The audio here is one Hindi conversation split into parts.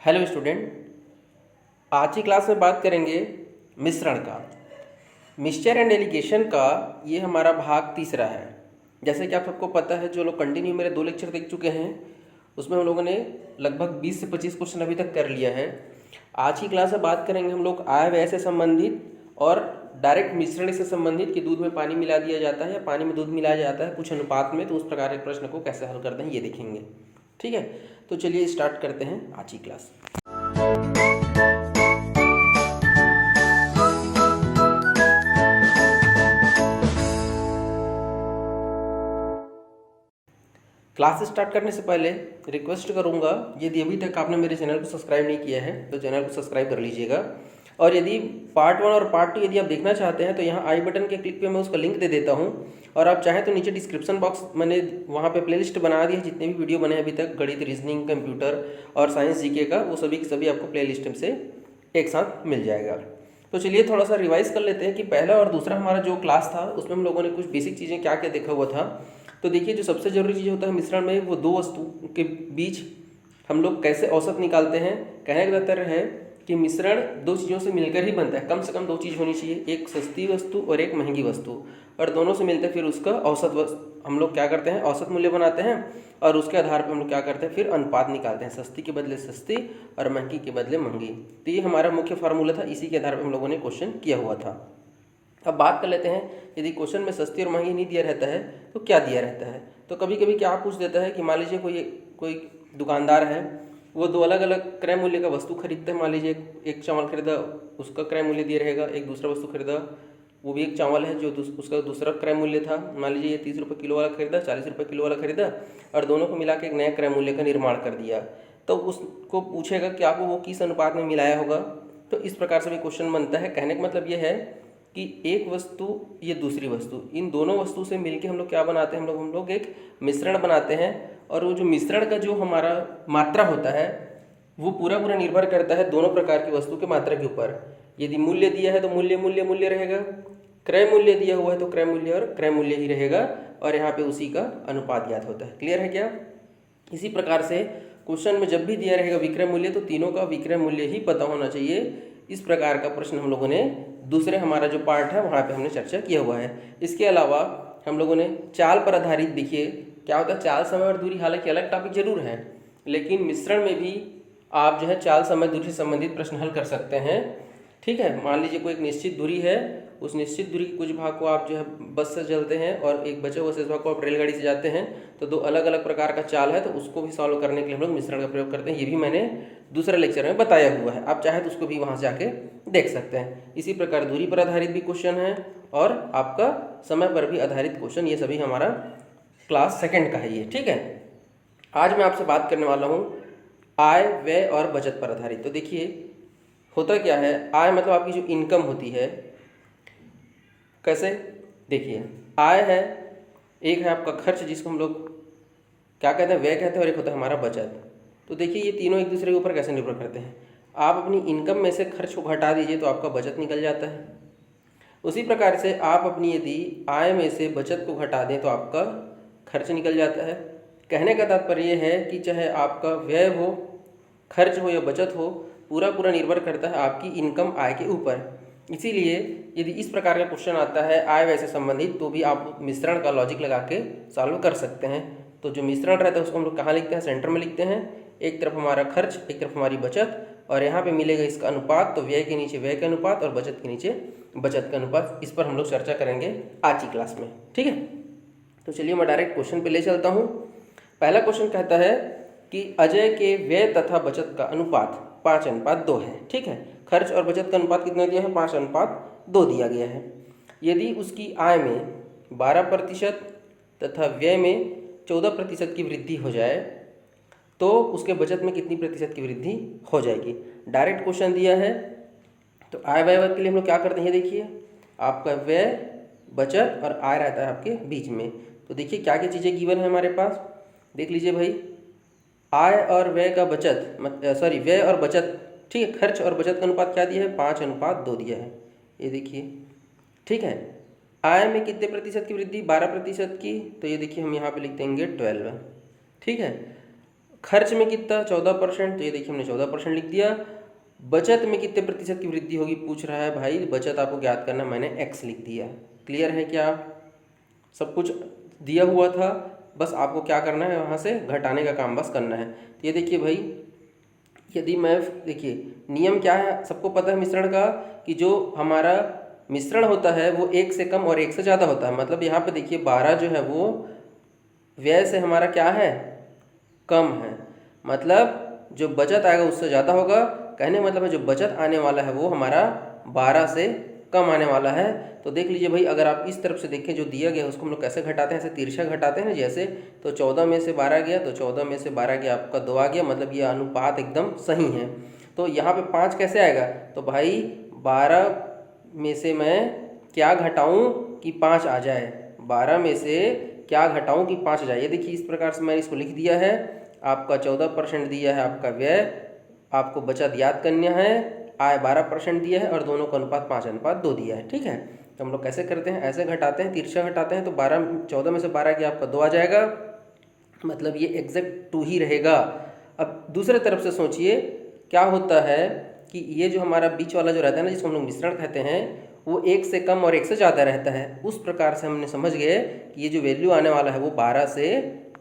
हेलो स्टूडेंट, आज की क्लास में बात करेंगे मिश्रण का। मिक्सचर एंड एलिगेशन का ये हमारा भाग तीसरा है। जैसे कि आप सबको पता है, जो लोग कंटिन्यू मेरे 2 लेक्चर देख चुके हैं उसमें हम लोगों ने लगभग 20 से 25 क्वेश्चन अभी तक कर लिया है। आज की क्लास में बात करेंगे हम लोग आय व्यय से संबंधित और डायरेक्ट मिश्रण से संबंधित कि दूध में पानी मिला दिया जाता है या पानी में दूध मिलाया जाता है कुछ अनुपात में, तो उस प्रकार के प्रश्न को कैसे हल करते हैं ये देखेंगे। ठीक है, तो चलिए स्टार्ट करते हैं आज की क्लास। क्लास स्टार्ट करने से पहले रिक्वेस्ट करूंगा, यदि अभी तक आपने मेरे चैनल को सब्सक्राइब नहीं किया है तो चैनल को सब्सक्राइब कर लीजिएगा। और यदि पार्ट 1 और पार्ट 2 यदि आप देखना चाहते हैं तो यहाँ आई बटन के क्लिक पे मैं उसका लिंक दे देता हूँ। और आप चाहें तो नीचे डिस्क्रिप्शन बॉक्स मैंने वहाँ पे प्लेलिस्ट बना दी है, जितने भी वीडियो बने अभी तक गणित, रीजनिंग, कंप्यूटर और साइंस जीके का, वो सभी के सभी आपको प्लेलिस्ट से एक साथ मिल जाएगा। तो चलिए थोड़ा सा रिवाइज कर लेते हैं कि पहला और दूसरा हमारा जो क्लास था उसमें हम लोगों ने कुछ बेसिक चीज़ें क्या क्या देखा हुआ था। तो देखिए, जो सबसे जरूरी चीज़ होता है मिश्रण में, वो दो वस्तु के बीच हम लोग कैसे औसत निकालते हैं। कहने का तात्पर्य है कि मिश्रण दो चीज़ों से मिलकर ही बनता है, कम से कम दो चीज़ होनी चाहिए, एक सस्ती वस्तु और एक महंगी वस्तु, और दोनों से मिलते फिर उसका औसत हम लोग क्या करते हैं, औसत मूल्य बनाते हैं। और उसके आधार पर हम लोग क्या करते हैं, फिर अनुपात निकालते हैं, सस्ती के बदले सस्ती और महंगी के बदले महंगी। तो ये हमारा मुख्य फार्मूला था, इसी के आधार पर हम लोगों ने क्वेश्चन किया हुआ था। अब बात कर लेते हैं, यदि क्वेश्चन में सस्ती और महंगी नहीं दिया रहता है तो क्या दिया रहता है। तो कभी कभी क्या पूछ देता है कि मान लीजिए कोई दुकानदार है, वो दो अलग अलग क्रय मूल्य का वस्तु खरीदते हैं। मान लीजिए एक चावल खरीदा, उसका क्रय मूल्य दिया रहेगा, एक दूसरा वस्तु खरीदा, वो भी एक चावल है जो उसका दूसरा क्रय मूल्य था। मान लीजिए ये 30 रुपये किलो वाला खरीदा, 40 रुपये किलो वाला खरीदा, और दोनों को मिला के एक नया क्रय मूल्य का निर्माण कर दिया। तो उसको पूछेगा कि आपको वो किस अनुपात में मिलाया होगा। तो इस प्रकार से भी क्वेश्चन बनता है। कहने का मतलब ये है कि एक वस्तु, ये दूसरी वस्तु, इन दोनों वस्तु से मिलके हम लोग क्या बनाते हैं, हम लोग एक मिश्रण बनाते हैं। और वो जो मिश्रण का जो हमारा मात्रा होता है वो पूरा निर्भर करता है दोनों प्रकार की वस्तु के मात्रा के ऊपर। यदि मूल्य दिया है तो मूल्य मूल्य मूल्य रहेगा, क्रय मूल्य दिया हुआ है तो क्रय मूल्य और क्रय मूल्य ही रहेगा, और यहाँ पे उसी का अनुपात ज्ञात होता है। क्लियर है क्या। इसी प्रकार से क्वेश्चन में जब भी दिया रहेगा विक्रय मूल्य, तो तीनों का विक्रय मूल्य ही पता होना चाहिए। इस प्रकार का प्रश्न हम लोगों ने दूसरे हमारा जो पार्ट है वहाँ पे हमने चर्चा किया हुआ है। इसके अलावा हम लोगों ने चाल पर आधारित, देखिए क्या होता है, चाल, समय और दूरी हालांकि अलग टॉपिक जरूर है, लेकिन मिश्रण में भी आप जो है चाल, समय, दूरी से संबंधित प्रश्न हल कर सकते हैं। ठीक है, मान लीजिए कोई एक निश्चित दूरी है, उस निश्चित दूरी के कुछ भाग को आप जो है बस से चलते हैं और एक बचे हुए शेष भाग को आप रेलगाड़ी से जाते हैं, तो दो अलग अलग प्रकार का चाल है, तो उसको भी सॉल्व करने के लिए हम लोग मिश्रण का प्रयोग करते हैं। ये भी मैंने दूसरे लेक्चर में बताया हुआ है, आप चाहे तो उसको भी वहाँ से जाके देख सकते हैं। इसी प्रकार दूरी पर आधारित भी क्वेश्चन है और आपका समय पर भी आधारित क्वेश्चन, ये सभी हमारा क्लास सेकेंड का है ये। ठीक है, आज मैं आपसे बात करने वाला हूँ आय, व्यय और बचत पर आधारित। तो देखिए होता क्या है, आय मतलब आपकी जो इनकम होती है। कैसे, देखिए आय है, एक है आपका खर्च जिसको हम लोग क्या कहते हैं, व्यय कहते हैं, और एक होता है हमारा बचत। तो देखिए ये तीनों एक दूसरे के ऊपर कैसे निर्भर करते हैं। आप अपनी इनकम में से खर्च को घटा दीजिए तो आपका बचत निकल जाता है। उसी प्रकार से आप अपनी यदि आय में से बचत को घटा दें तो आपका खर्च निकल जाता है। कहने का तात्पर्य यह है कि चाहे आपका व्यय हो, खर्च हो या बचत हो, पूरा निर्भर करता है आपकी इनकम आय के ऊपर। इसीलिए यदि इस प्रकार का क्वेश्चन आता है आय व्यय से संबंधित, तो भी आप मिश्रण का लॉजिक लगा के सॉल्व कर सकते हैं। तो जो मिश्रण रहता है उसको हम लोग कहाँ लिखते हैं, सेंटर में लिखते हैं। एक तरफ हमारा खर्च, एक तरफ हमारी बचत, और यहाँ पे मिलेगा इसका अनुपात, तो व्यय के नीचे व्यय का अनुपात और बचत के नीचे बचत का अनुपात। इस पर हम लोग चर्चा करेंगे आज की क्लास में। ठीक है, तो चलिए मैं डायरेक्ट क्वेश्चन पे ले चलता हूँ। पहला क्वेश्चन कहता है कि अजय के व्यय तथा बचत का अनुपात 5:2 है। ठीक है, खर्च और बचत का अनुपात कितना दिया है, 5:2 दिया गया है। यदि उसकी आय में 12% तथा व्यय में 14% की वृद्धि हो जाए तो उसके बचत में कितनी प्रतिशत की वृद्धि हो जाएगी। डायरेक्ट क्वेश्चन दिया है, तो आय व्यय के लिए हम लोग क्या करते हैं, देखिए आपका व्यय, बचत और आय रहता है आपके बीच में। तो देखिए क्या क्या चीज़ें गिवन है हमारे पास, देख लीजिए भाई। आय और व्यय का बचत व्यय और बचत, ठीक है, खर्च और बचत का अनुपात क्या दिया है, 5:2 दिया है, ये देखिए। ठीक है, आय में कितने प्रतिशत की वृद्धि, 12% की, तो ये देखिए हम यहाँ पे लिख देंगे 12। ठीक है, खर्च में कितना 14%, तो ये देखिए हमने 14% लिख दिया। बचत में कितने प्रतिशत की वृद्धि होगी पूछ रहा है भाई, बचत आपको ज्ञात करना, मैंने x लिख दिया। क्लियर है क्या? सब कुछ दिया हुआ था, बस आपको क्या करना है, वहाँ से घटाने का काम बस करना है। तो ये देखिए भाई, यदि मैं देखिए नियम क्या है सबको पता है मिश्रण का, कि जो हमारा मिश्रण होता है वो एक से कम और एक से ज़्यादा होता है। मतलब यहाँ पे देखिए 12 जो है वो व्यय से हमारा क्या है, कम है। मतलब जो बचत आएगा उससे ज़्यादा होगा। कहने मतलब है जो बचत आने वाला है वो हमारा 12 से कम आने वाला है। तो देख लीजिए भाई, अगर आप इस तरफ से देखें जो दिया गया है उसको हम लोग कैसे घटाते हैं, ऐसे तिरछा घटाते हैं ना जैसे। तो 14 में से 12 गया, तो 14 में से 12 गया आपका 2 आ गया, मतलब ये अनुपात एकदम सही है। तो यहाँ पे 5 कैसे आएगा, तो भाई 12 में से मैं क्या घटाऊँ कि 5 आ जाए, 12 में से क्या घटाऊँ कि 5 आ जाए। ये देखिए इस प्रकार से मैंने इसको लिख दिया है। आपका 14% दिया है आपका व्यय, आपको बचत याद करना है, आय 12% दिया है और दोनों का अनुपात 5:2 दिया है। ठीक है, तो हम लोग कैसे करते हैं, ऐसे घटाते हैं, तिरछा घटाते हैं। तो 14 में से 12 गया आपका 2 आ जाएगा, मतलब ये एग्जैक्ट 2 ही रहेगा। अब दूसरे तरफ से सोचिए क्या होता है कि ये जो हमारा बीच वाला जो रहता है ना, जिसको हम लोग मिश्रण कहते हैं, वो एक से कम और एक से ज़्यादा रहता है। उस प्रकार से हमने समझ गए कि ये जो वैल्यू आने वाला है वो 12 से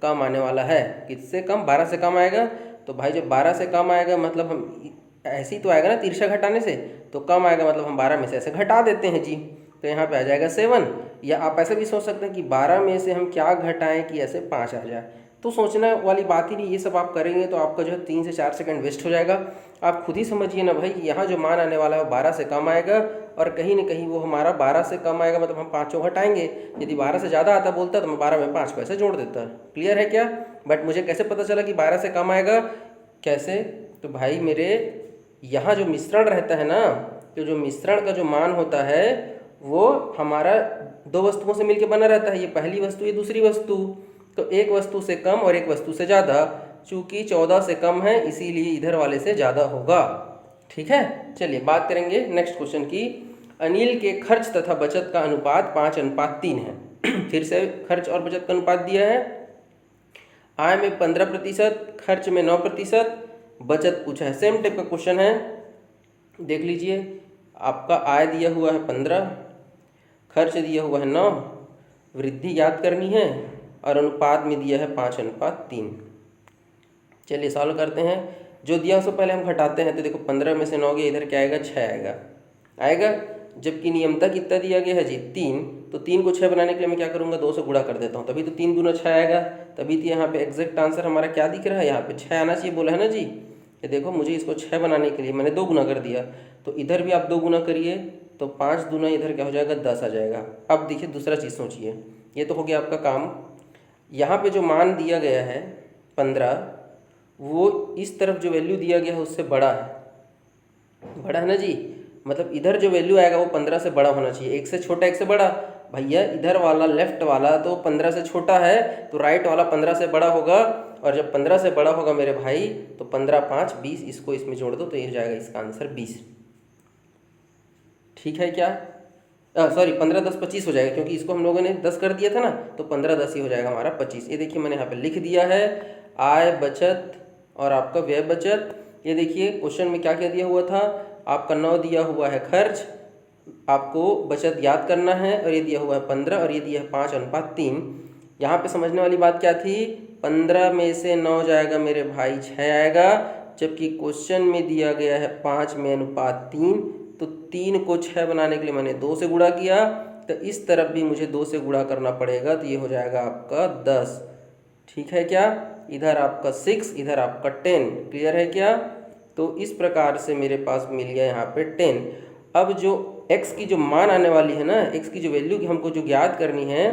कम आने वाला है। किससे कम, 12 से कम आएगा। तो भाई जब 12 से कम आएगा मतलब हम ऐसे ही तो आएगा ना तिरछा घटाने से, तो कम आएगा मतलब हम 12 में से ऐसे घटा देते हैं जी। तो यहाँ पे आ जाएगा 7। या आप ऐसे भी सोच सकते हैं कि 12 में से हम क्या घटाएं कि ऐसे 5 आ जाए। तो सोचने वाली बात ही नहीं, ये सब आप करेंगे तो आपका जो है 3 से 4 सेकंड वेस्ट हो जाएगा। आप खुद ही समझिए ना भाई, यहाँ जो मान आने वाला है वो 12 से कम आएगा और कहीं ना कहीं वो हमारा 12 से कम आएगा, मतलब हम 5 घटाएंगे। यदि 12 से ज़्यादा आता बोलता तो मैं 12 में 5 को ऐसे जोड़ देता। क्लियर है क्या? बट मुझे कैसे पता चला कि 12 से कम आएगा, कैसे? तो भाई मेरे यहाँ जो मिश्रण रहता है ना, तो जो मिश्रण का जो मान होता है वो हमारा दो वस्तुओं से मिलकर बना रहता है। ये पहली वस्तु, ये दूसरी वस्तु। तो एक वस्तु से कम और एक वस्तु से ज़्यादा, चूँकि 14 से कम है इसीलिए इधर वाले से ज़्यादा होगा। ठीक है, चलिए बात करेंगे नेक्स्ट क्वेश्चन की। अनिल के खर्च तथा बचत का अनुपात 5:3 है। फिर से खर्च और बचत का अनुपात दिया है। आय में 15%, खर्च में 9%, बचत पूछा है। सेम टाइप का क्वेश्चन है, देख लीजिए। आपका आय दिया हुआ है 15, खर्च दिया हुआ है 9, वृद्धि याद करनी है और अनुपात में दिया है 5:3। चलिए सॉल्व करते हैं। जो दिया उसको पहले हम घटाते हैं। तो देखो 15 में से 9 गया, इधर क्या आएगा, 6 आएगा। जबकि नियमता कितना दिया गया है जी, 3। तो 3 को 6 बनाने के लिए मैं क्या करूँगा, 2 से गुणा कर देता हूँ, तभी तो 3 दूना 6 आएगा। तभी तो यहाँ पे एग्जैक्ट आंसर हमारा क्या दिख रहा है, यहाँ पे 6 आना चाहिए बोला है ना जी। ये देखो मुझे इसको 6 बनाने के लिए मैंने 2 गुना कर दिया, तो इधर भी आप 2 गुना करिए, तो 5 दूना इधर क्या हो जाएगा, 10 आ जाएगा। अब देखिए दूसरा चीज़ सोचिए, ये तो हो गया आपका काम। यहाँ पे जो मान दिया गया है 15, वो इस तरफ जो वैल्यू दिया गया है उससे बड़ा है ना जी। मतलब इधर जो वैल्यू आएगा वो 15 से बड़ा होना चाहिए। एक से छोटा एक से बड़ा, भैया इधर वाला लेफ्ट वाला तो 15 से छोटा है, तो राइट वाला 15 से बड़ा होगा। और जब 15 से बड़ा होगा मेरे भाई, तो 15 5 20, इसको इसमें जोड़ दो तो ये जाएगा इसका आंसर 20। ठीक है क्या? सॉरी 15 10 25 हो जाएगा, क्योंकि इसको हम लोगों ने 10 कर दिया था ना, तो 15 10 ही हो जाएगा हमारा 25। ये देखिए मैंने यहाँ पे लिख दिया है, आय बचत और आपका व्यय बचत। ये देखिए क्वेश्चन में क्या क्या दिया हुआ था, आपका 9 दिया हुआ है खर्च, आपको बचत याद करना है, और ये दिया हुआ है 15 और ये दिया है 5:3। यहाँ पे समझने वाली बात क्या थी, 15 में से 9 जाएगा मेरे भाई 6 आएगा, जबकि क्वेश्चन में दिया गया है 5:3। तो 3 को 6 बनाने के लिए मैंने 2 से गुणा किया, तो इस तरफ भी मुझे 2 से गुणा करना पड़ेगा, तो ये हो जाएगा आपका 10। ठीक है क्या? इधर आपका 6, इधर आपका 10। क्लियर है क्या? तो इस प्रकार से मेरे पास मिल गया यहाँ पे 10। अब जो x की जो मान आने वाली है ना, x की जो वैल्यू की हमको जो ज्ञात करनी है,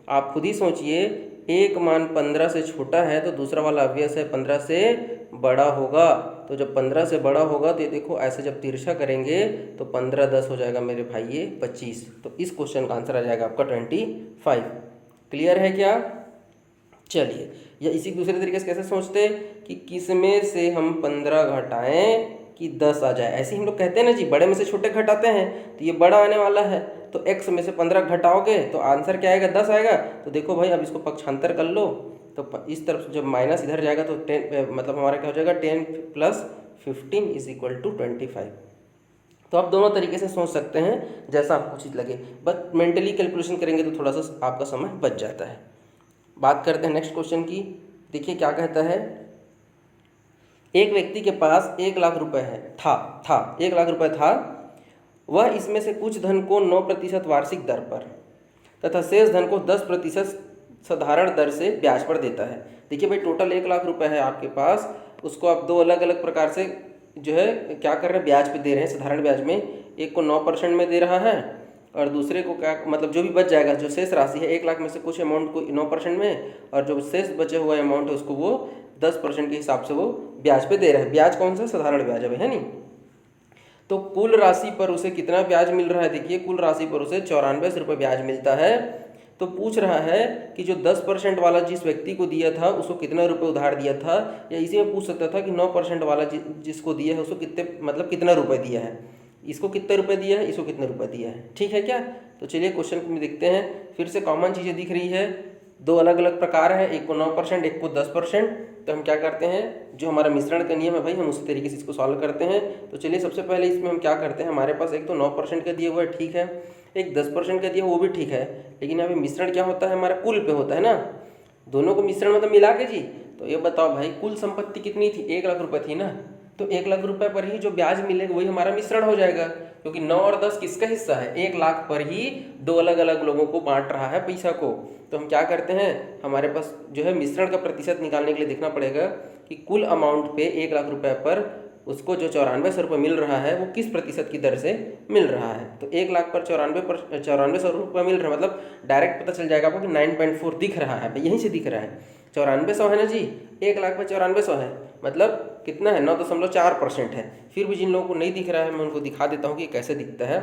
आप खुद ही सोचिए। एक मान 15 से छोटा है तो दूसरा वाला अवयस है 15 से बड़ा होगा। तो जब 15 से बड़ा होगा तो ये देखो ऐसे जब तिरछा करेंगे तो 15 10 हो जाएगा मेरे भाई ये 25। तो इस क्वेश्चन का आंसर आ जाएगा आपका 25। क्लियर है क्या? चलिए, या इसी दूसरे तरीके से कैसे सोचते कि किस में से हम 15 घटाएं कि 10 आ जाए। ऐसे ही हम लोग कहते हैं ना जी, बड़े में से छोटे घटाते हैं, तो ये बड़ा आने वाला है, तो x में से 15 घटाओगे तो आंसर क्या आएगा, 10 आएगा। तो देखो भाई अब इसको पक्षांतर कर लो, तो इस तरफ जब माइनस इधर जाएगा तो 10 मतलब हमारा क्या हो जाएगा 10 + 15 = 25। तो आप दोनों तरीके से सोच सकते हैं जैसा आपको उचित लगे, बट मेंटली कैलकुलेशन करेंगे तो थोड़ा सा आपका समय बच जाता है। बात करते हैं नेक्स्ट क्वेश्चन की। देखिए क्या कहता है, एक व्यक्ति के पास 1 लाख रुपए है था 1 लाख रुपए था, वह इसमें से कुछ धन को 9% वार्षिक दर पर तथा शेष धन को 10% साधारण दर से ब्याज पर देता है। देखिए भाई टोटल 1 लाख रुपए है आपके पास, उसको आप दो अलग अलग प्रकार से जो है क्या कर रहे हैं, ब्याज पे दे रहे हैं साधारण ब्याज में। एक को 9% में दे रहा है और दूसरे को क्या मतलब जो भी बच जाएगा, जो शेष राशि है 1 लाख में से कुछ अमाउंट को 9% में, और जो शेष बचे हुआ अमाउंट है उसको वो 10% के हिसाब से वो ब्याज पे दे रहा है। ब्याज कौन सा, साधारण ब्याज है नहीं। तो कुल राशि पर उसे कितना ब्याज मिल रहा है, देखिए कुल राशि पर उसे 94 रुपये ब्याज मिलता है। तो पूछ रहा है कि जो 10% वाला जिस व्यक्ति को दिया था उसको कितना रुपए उधार दिया था, या इसी में पूछ सकता था कि 9% वाला जिसको दिया है उसको कितने मतलब कितना रुपए दिया है, इसको कितने रुपए दिया है, इसको कितने रुपए दिया है। ठीक है क्या, तो चलिए क्वेश्चन में देखते हैं। फिर से कॉमन चीज़ें दिख रही है, दो अलग अलग प्रकार है, एक को 9% एक को 10%। तो हम क्या करते हैं, जो हमारा मिश्रण का नियम है भाई हम उसी तरीके से इसको सॉल्व करते हैं। तो चलिए सबसे पहले इसमें हम क्या करते हैं, हमारे पास एक तो 9% का दिया हुआ है, ठीक है, एक 10% का दिया वो भी ठीक है, लेकिन यहाँ पे मिश्रण क्या होता है हमारा, कुल पे होता है ना, दोनों को मिश्रण मतलब मिला के जी। तो ये बताओ भाई कुल संपत्ति कितनी थी, 1 लाख रुपए थी ना, तो 1 लाख रुपए पर ही जो ब्याज मिलेगा वही हमारा मिश्रण हो जाएगा, क्योंकि 9 और 10 किसका हिस्सा है, 1 लाख पर ही दो अलग अलग लोगों को बांट रहा है पैसा को। तो हम क्या करते हैं, हमारे पास जो है मिश्रण का प्रतिशत निकालने के लिए देखना पड़ेगा कि कुल अमाउंट पे 1 लाख रुपए पर उसको जो 9400 रुपये मिल रहा है वो किस प्रतिशत की दर से मिल रहा है। तो 1 लाख पर 9400 रुपये मिल रहा है, मतलब डायरेक्ट पता चल जाएगा आपको कि 9.4 दिख रहा है, यहीं से दिख रहा है। 9400 है ना जी, 1 लाख पर 9400 है, मतलब कितना है, 9.4% है। फिर भी जिन लोगों को नहीं दिख रहा है मैं उनको दिखा देता हूँ कि कैसे दिखता है।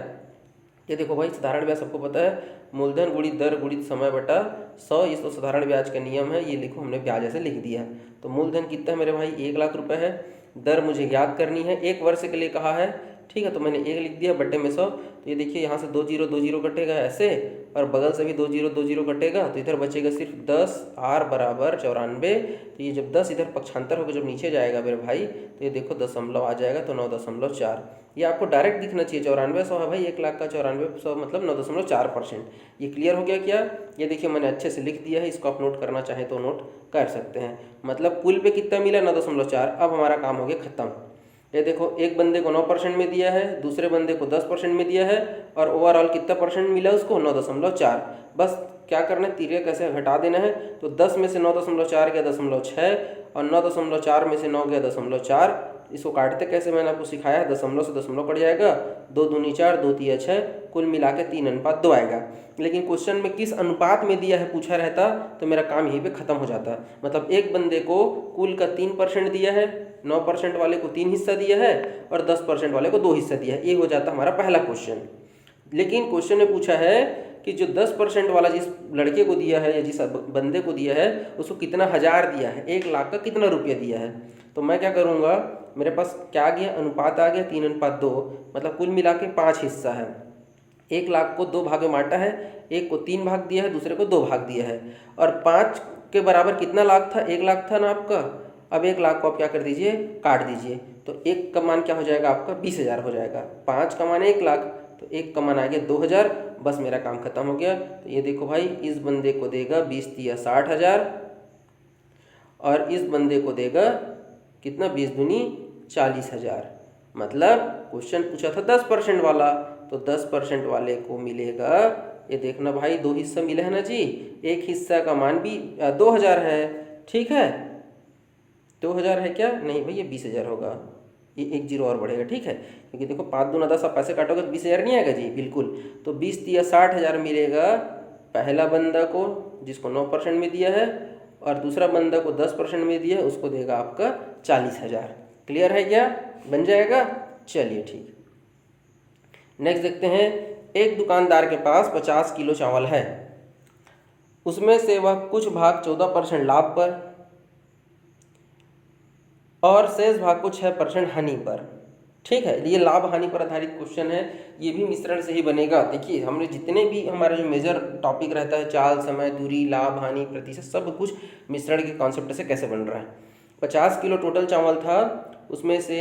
ये देखो भाई साधारण ब्याज सबको पता है, मूलधन गुणित दर गुणित समय बटा 100, ये तो साधारण ब्याज का नियम है। ये लिखो, हमने ब्याज ऐसे लिख दिया। तो मूलधन कितना है मेरे भाई, 1 लाख रुपए है, दर मुझे याद करनी है, 1 वर्ष के लिए कहा है, ठीक है, तो मैंने 1 लिख दिया बट्टे में 100। तो ये देखिए यहाँ से 2 जीरो 2 जीरो कटेगा ऐसे, और बगल से भी 2 जीरो 2 जीरो कटेगा, तो इधर बचेगा सिर्फ 10, r बराबर 94। तो ये जब 10 इधर पक्षांतर होकर जब नीचे जाएगा मेरे भाई, तो ये देखो दशमलव आ जाएगा, तो 9.4। ये आपको डायरेक्ट दिखना चाहिए, 9400 है भाई, 1 लाख का 9400 मतलब 9.4%। ये क्लियर हो गया क्या, ये देखिए मैंने अच्छे से लिख दिया है, इसको आप नोट करना चाहें तो नोट कर सकते हैं। मतलब कुल पे कितना मिला, 9.4। अब हमारा काम हो गया खत्म। ये देखो एक बंदे को 9% में दिया है, दूसरे बंदे को 10% में दिया है, और ओवरऑल कितना परसेंट मिला उसको, 9.4। बस क्या करना है, तिर्यक कैसे घटा देना है। तो 10 में से 9.4 गया 0.6, और 9.4 में से 9 गया 0.4। इसको काटते कैसे मैंने आपको सिखाया है, दशमलव से दशमलव कट जाएगा, 2 दूनी 4 2 तिया 6, कुल मिला के 3:2 आएगा। लेकिन क्वेश्चन में किस अनुपात में दिया है पूछा रहता तो मेरा काम यहीं पे खत्म हो जाता। मतलब एक बंदे को कुल का 3% दिया है, 9% वाले को 3 हिस्सा दिया है, और 10% वाले को 2 हिस्सा दिया है। ये हो जाता हमारा पहला क्वेश्चन। लेकिन क्वेश्चन ने पूछा है कि जो 10% वाला जिस लड़के को दिया है या जिस बंदे को दिया है उसको कितना हज़ार दिया है, 1 लाख का कितना रुपया दिया है। तो मैं क्या करूँगा, मेरे पास क्या आ गया, अनुपात आ गया 3:2, मतलब कुल मिला के 5 हिस्सा है। 1 लाख को 2 भाग में बांटा है, एक को 3 भाग दिया है, दूसरे को 2 भाग दिया है, और 5 के बराबर कितना लाख था, 1 लाख था ना आपका। अब 1 लाख को आप क्या कर दीजिए, काट दीजिए, तो 1 का मान क्या हो जाएगा आपका, 20,000 हो जाएगा। 5 का मान 1 लाख, तो 1 का मान आ गया 2,000। बस मेरा काम खत्म हो गया। तो ये देखो भाई इस बंदे को देगा 20 तिया 60,000, और इस बंदे को देगा कितना, 20 दूनी 40,000। मतलब क्वेश्चन पूछा था 10% वाला, तो 10% वाले को मिलेगा, ये देखना भाई 2 हिस्सा मिले हैं ना जी, एक हिस्सा का मान भी 2,000 है, ठीक है, 2,000 है क्या, नहीं भाई ये 20,000 होगा, ये 1 जीरो और बढ़ेगा, ठीक है, क्योंकि देखो 5 दूना 10 आप पैसे काटोगे तो 20,000 नहीं आएगा जी, बिल्कुल। तो 20 तिया 60,000 मिलेगा पहला बंदा को जिसको 9% में दिया है, और दूसरा बंदा को 10% में दिया है उसको देगा आपका 40,000। क्लियर है क्या, बन जाएगा, चलिए ठीक। नेक्स्ट देखते हैं, एक दुकानदार के पास 50 किलो चावल है, उसमें से वह कुछ भाग 14% लाभ पर और शेष भाग को 6% हानि पर ठीक है। ये लाभ हानि पर आधारित क्वेश्चन है, ये भी मिश्रण से ही बनेगा। देखिए हमने जितने भी हमारा जो मेजर टॉपिक रहता है, चाल, समय, दूरी, लाभ हानि, प्रतिशत, सब कुछ मिश्रण के कॉन्सेप्ट से कैसे बन रहा है। 50 किलो टोटल चावल था, उसमें से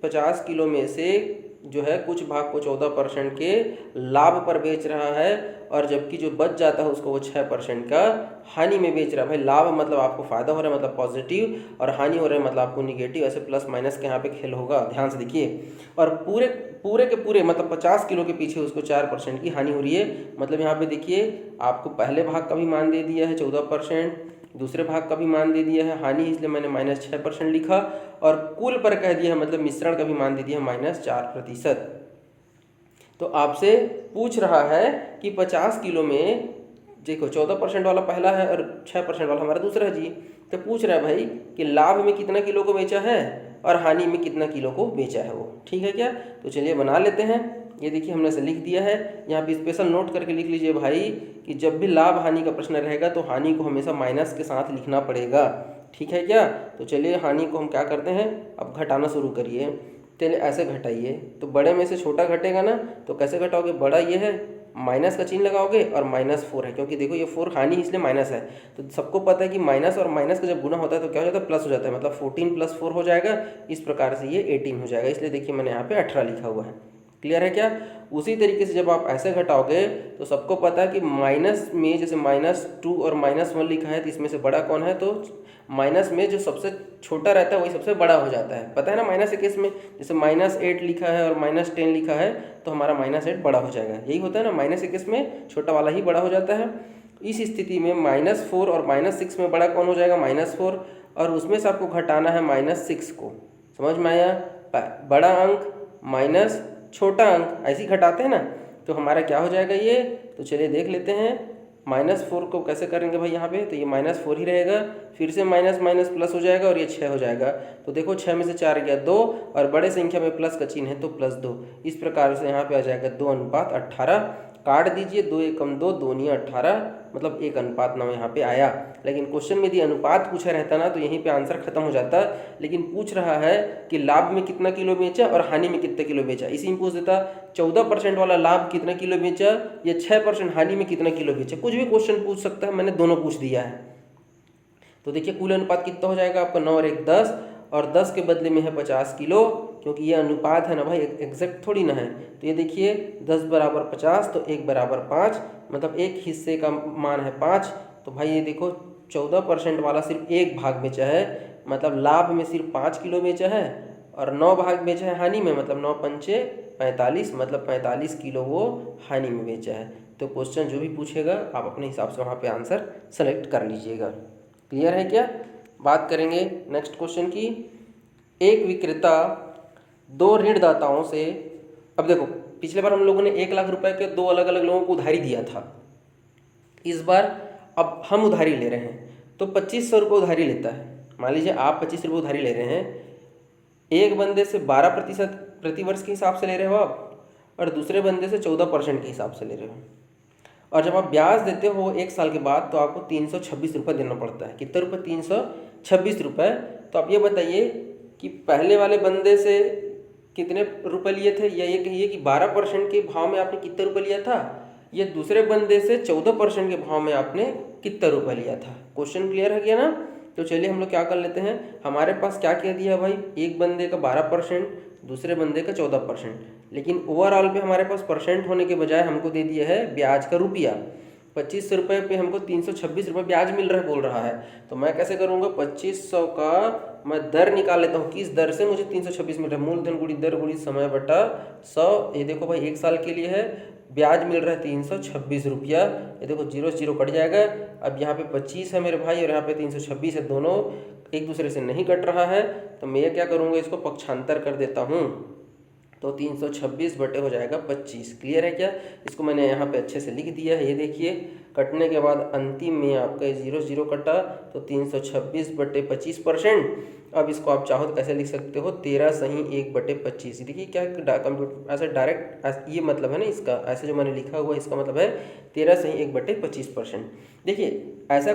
50 किलो में से जो है कुछ भाग को 14% के लाभ पर बेच रहा है, और जबकि जो बच जाता है उसको वो 6% का हानि में बेच रहा है। भाई लाभ मतलब आपको फ़ायदा हो रहा है मतलब पॉजिटिव, और हानि हो रहा है मतलब आपको निगेटिव। ऐसे प्लस माइनस के यहाँ पे खेल होगा, ध्यान से देखिए। और पूरे पूरे के पूरे मतलब 50 किलो के पीछे उसको 4% की हानि हो रही है। मतलब यहाँ पे देखिए आपको पहले भाग का भी मान दे दिया है 14%, दूसरे भाग का भी मान दे दिया है हानि, इसलिए मैंने -6% लिखा, और कुल पर कह दिया है मतलब मिश्रण का भी मान दे दिया है -4%। तो आपसे पूछ रहा है कि 50 किलो में देखो 14% वाला पहला है और 6% वाला हमारा दूसरा जी। तो पूछ रहा है भाई कि लाभ में कितना किलो को बेचा है और हानि में कितना किलो को बेचा है वो, ठीक है क्या। तो चलिए बना लेते हैं। ये देखिए हमने से लिख दिया है, यहाँ पे स्पेशल नोट करके लिख लीजिए भाई कि जब भी लाभ हानि का प्रश्न रहेगा तो हानि को हमेशा माइनस के साथ लिखना पड़ेगा, ठीक है क्या। तो चलिए हानि को हम क्या करते हैं, अब घटाना शुरू करिए। चलिए ऐसे घटाइए, तो बड़े में से छोटा घटेगा ना, तो कैसे घटाओगे, बड़ा ये है माइनस का चिन्ह लगाओगे और -4 है, क्योंकि देखो ये 4 हानि इसलिए माइनस है। तो सबको पता है कि माइनस और माइनस का जब गुना होता है तो क्या हो जाता है, प्लस हो जाता है। मतलब 14 + 4 हो जाएगा, इस प्रकार से ये 18 हो जाएगा। इसलिए देखिए मैंने यहाँ पे 18 लिखा हुआ है, क्लियर है क्या। उसी तरीके से जब आप ऐसे घटाओगे तो सबको पता है कि माइनस में जैसे -2 और -1 लिखा है, तो इसमें से बड़ा कौन है, तो माइनस में जो सबसे छोटा रहता है वही सबसे बड़ा हो जाता है, पता है ना। माइनस के केस में जैसे -8 लिखा है और -10 लिखा है तो हमारा -8 बड़ा हो जाएगा, यही होता है ना। माइनस के केस में छोटा वाला ही बड़ा हो जाता है। इस स्थिति में -4 और -6 में बड़ा कौन हो जाएगा, -4, और उसमें से आपको घटाना है -6 को, समझ में आया। बड़ा अंक माइनस छोटा अंक, ऐसे ही घटाते हैं ना, तो हमारा क्या हो जाएगा ये। तो चलिए देख लेते हैं -4 को कैसे करेंगे भाई यहाँ पे, तो ये -4 ही रहेगा, फिर से माइनस माइनस प्लस हो जाएगा और ये 6 हो जाएगा। तो देखो 6 में से 4 गया 2, और बड़े संख्या में प्लस का चिन्ह है तो +2। इस प्रकार से यहाँ पे आ जाएगा 2:18। काट दीजिए, 2 एकम 2, 2 × 18, मतलब 1:9 यहाँ पे आया। लेकिन क्वेश्चन में यदि अनुपात पूछा रहता ना तो यहीं पे आंसर खत्म हो जाता, लेकिन पूछ रहा है कि लाभ में कितना किलो बेचा और हानि में कितना किलो बेचा। इसी में पूछ देता 14% वाला लाभ कितना किलो बेचा या 6% हानि में कितना किलो बेचा, कुछ भी क्वेश्चन पूछ सकता है, मैंने दोनों पूछ दिया है। तो देखिए कुल अनुपात कितना हो जाएगा आपका, 9 और 1 10, और 10 के बदले में है 50 किलो, क्योंकि ये अनुपात है ना भाई, एग्जैक्ट थोड़ी ना है। तो ये देखिए 10 = 50 तो 1 = 5, मतलब एक हिस्से का मान है 5। तो भाई ये देखो 14% वाला सिर्फ एक भाग बेचा है, मतलब लाभ में सिर्फ 5 किलो बेचा है, और 9 भाग बेचा है हानि में, मतलब 9 × 5 = 45, मतलब 45 किलो वो हानि में बेचा है। तो क्वेश्चन जो भी पूछेगा आप अपने हिसाब से वहाँ पे आंसर सेलेक्ट कर लीजिएगा, क्लियर है क्या। बात करेंगे नेक्स्ट क्वेश्चन की। एक विक्रेता 2 ऋणदाताओं से, अब देखो पिछले बार हम लोगों ने 1 लाख रुपए के 2 अलग अलग लोगों को उधारी दिया था, इस बार अब हम उधारी ले रहे हैं तो 2500 रुपये उधारी लेता है। मान लीजिए आप 25 रुपये उधारी ले रहे हैं, एक बंदे से 12% प्रति वर्ष के हिसाब से ले रहे हो आप, और दूसरे बंदे से 14% के हिसाब से ले रहे हो। और जब आप ब्याज देते हो 1 साल के बाद तो आपको 326 रुपये देना पड़ता है। कितने रुपये, 326 रुपये। तो आप ये बताइए कि पहले वाले बंदे से कितने रुपए लिए थे, या ये कहिए कि 12% के भाव में आपने कितने रुपए लिया था, या दूसरे बंदे से 14% के भाव में आपने कितने रुपए लिया था। क्वेश्चन क्लियर हो गया ना। तो चलिए हम लोग क्या कर लेते हैं, हमारे पास क्या कह दिया भाई, एक बंदे का 12%, दूसरे बंदे का 14%, लेकिन ओवरऑल पे हमारे पास परसेंट होने के बजाय हमको दे दिया है ब्याज का रुपया। 2500 रुपये पे हमको 326 रुपये ब्याज मिल रहा है बोल रहा है। तो मैं कैसे करूँगा, 2500 का मैं दर निकाल लेता हूँ, किस दर से मुझे 326 मिल रहा है, मूलधन गुणी दर गुणी समय बटा 100। ये देखो भाई 1 साल के लिए है, ब्याज मिल रहा है 326 रुपया। ये देखो 0 0 कट जाएगा। अब यहाँ पे 25 है मेरे भाई और यहाँ पे 326 है, दोनों एक दूसरे से नहीं कट रहा है, तो मैं क्या करूँगा, इसको पक्षांतर कर देता हूँ, तो 326 बटे हो जाएगा 25। क्लियर है क्या। इसको मैंने यहाँ पे अच्छे से लिख दिया है, ये देखिए कटने के बाद अंतिम में आपका 0 0 कटा, तो 326 बटे 25%। अब इसको आप चाहो तो कैसे लिख सकते हो, 13 सही 1 बटे 25। देखिए क्या कंप्यूटर ऐसे डायरेक्ट ये मतलब है ना इसका, ऐसे जो मैंने लिखा हुआ इसका मतलब है 13 सही 1 बटे 25%। देखिए ऐसा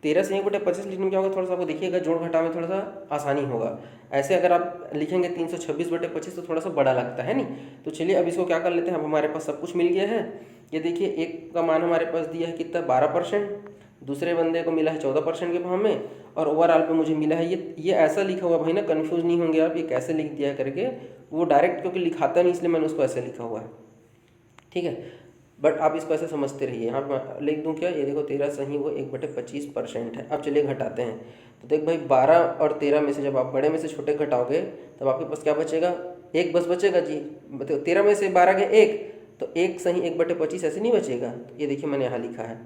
13 से 1/25 लिखने में क्या होगा, थोड़ा सा आपको देखिएगा जोड़ घटाव में थोड़ा सा आसानी होगा। ऐसे अगर आप लिखेंगे 326/25 तो थोड़ा सा बड़ा लगता है नहीं। तो चलिए अब इसको क्या कर लेते हैं, अब हमारे पास सब कुछ मिल गया है। ये देखिए एक का मान हमारे पास दिया है कितना 12%, दूसरे बंदे को मिला है 14% के भाव में, और ओवरऑल पे मुझे मिला है ये ऐसा लिखा हुआ भाई ना, कन्फ्यूज़ नहीं होंगे आप ये कैसे लिख दिया करके, वो डायरेक्ट क्योंकि लिखाता नहीं इसलिए मैंने उसको ऐसे लिखा हुआ है, ठीक है। बट आप इसको ऐसे समझते रहिए। यहाँ पे लिख दूँ क्या, ये देखो 13 सही वो 1/25% है। अब चलिए घटाते हैं। तो देख भाई 12 और 13 में से जब आप बड़े में से छोटे घटाओगे तब आपके पास क्या बचेगा, एक बस बचेगा जी। 13 में से 12 गए एक, तो एक सही 1/25 ऐसे नहीं बचेगा। तो ये देखिए मैंने यहाँ लिखा है।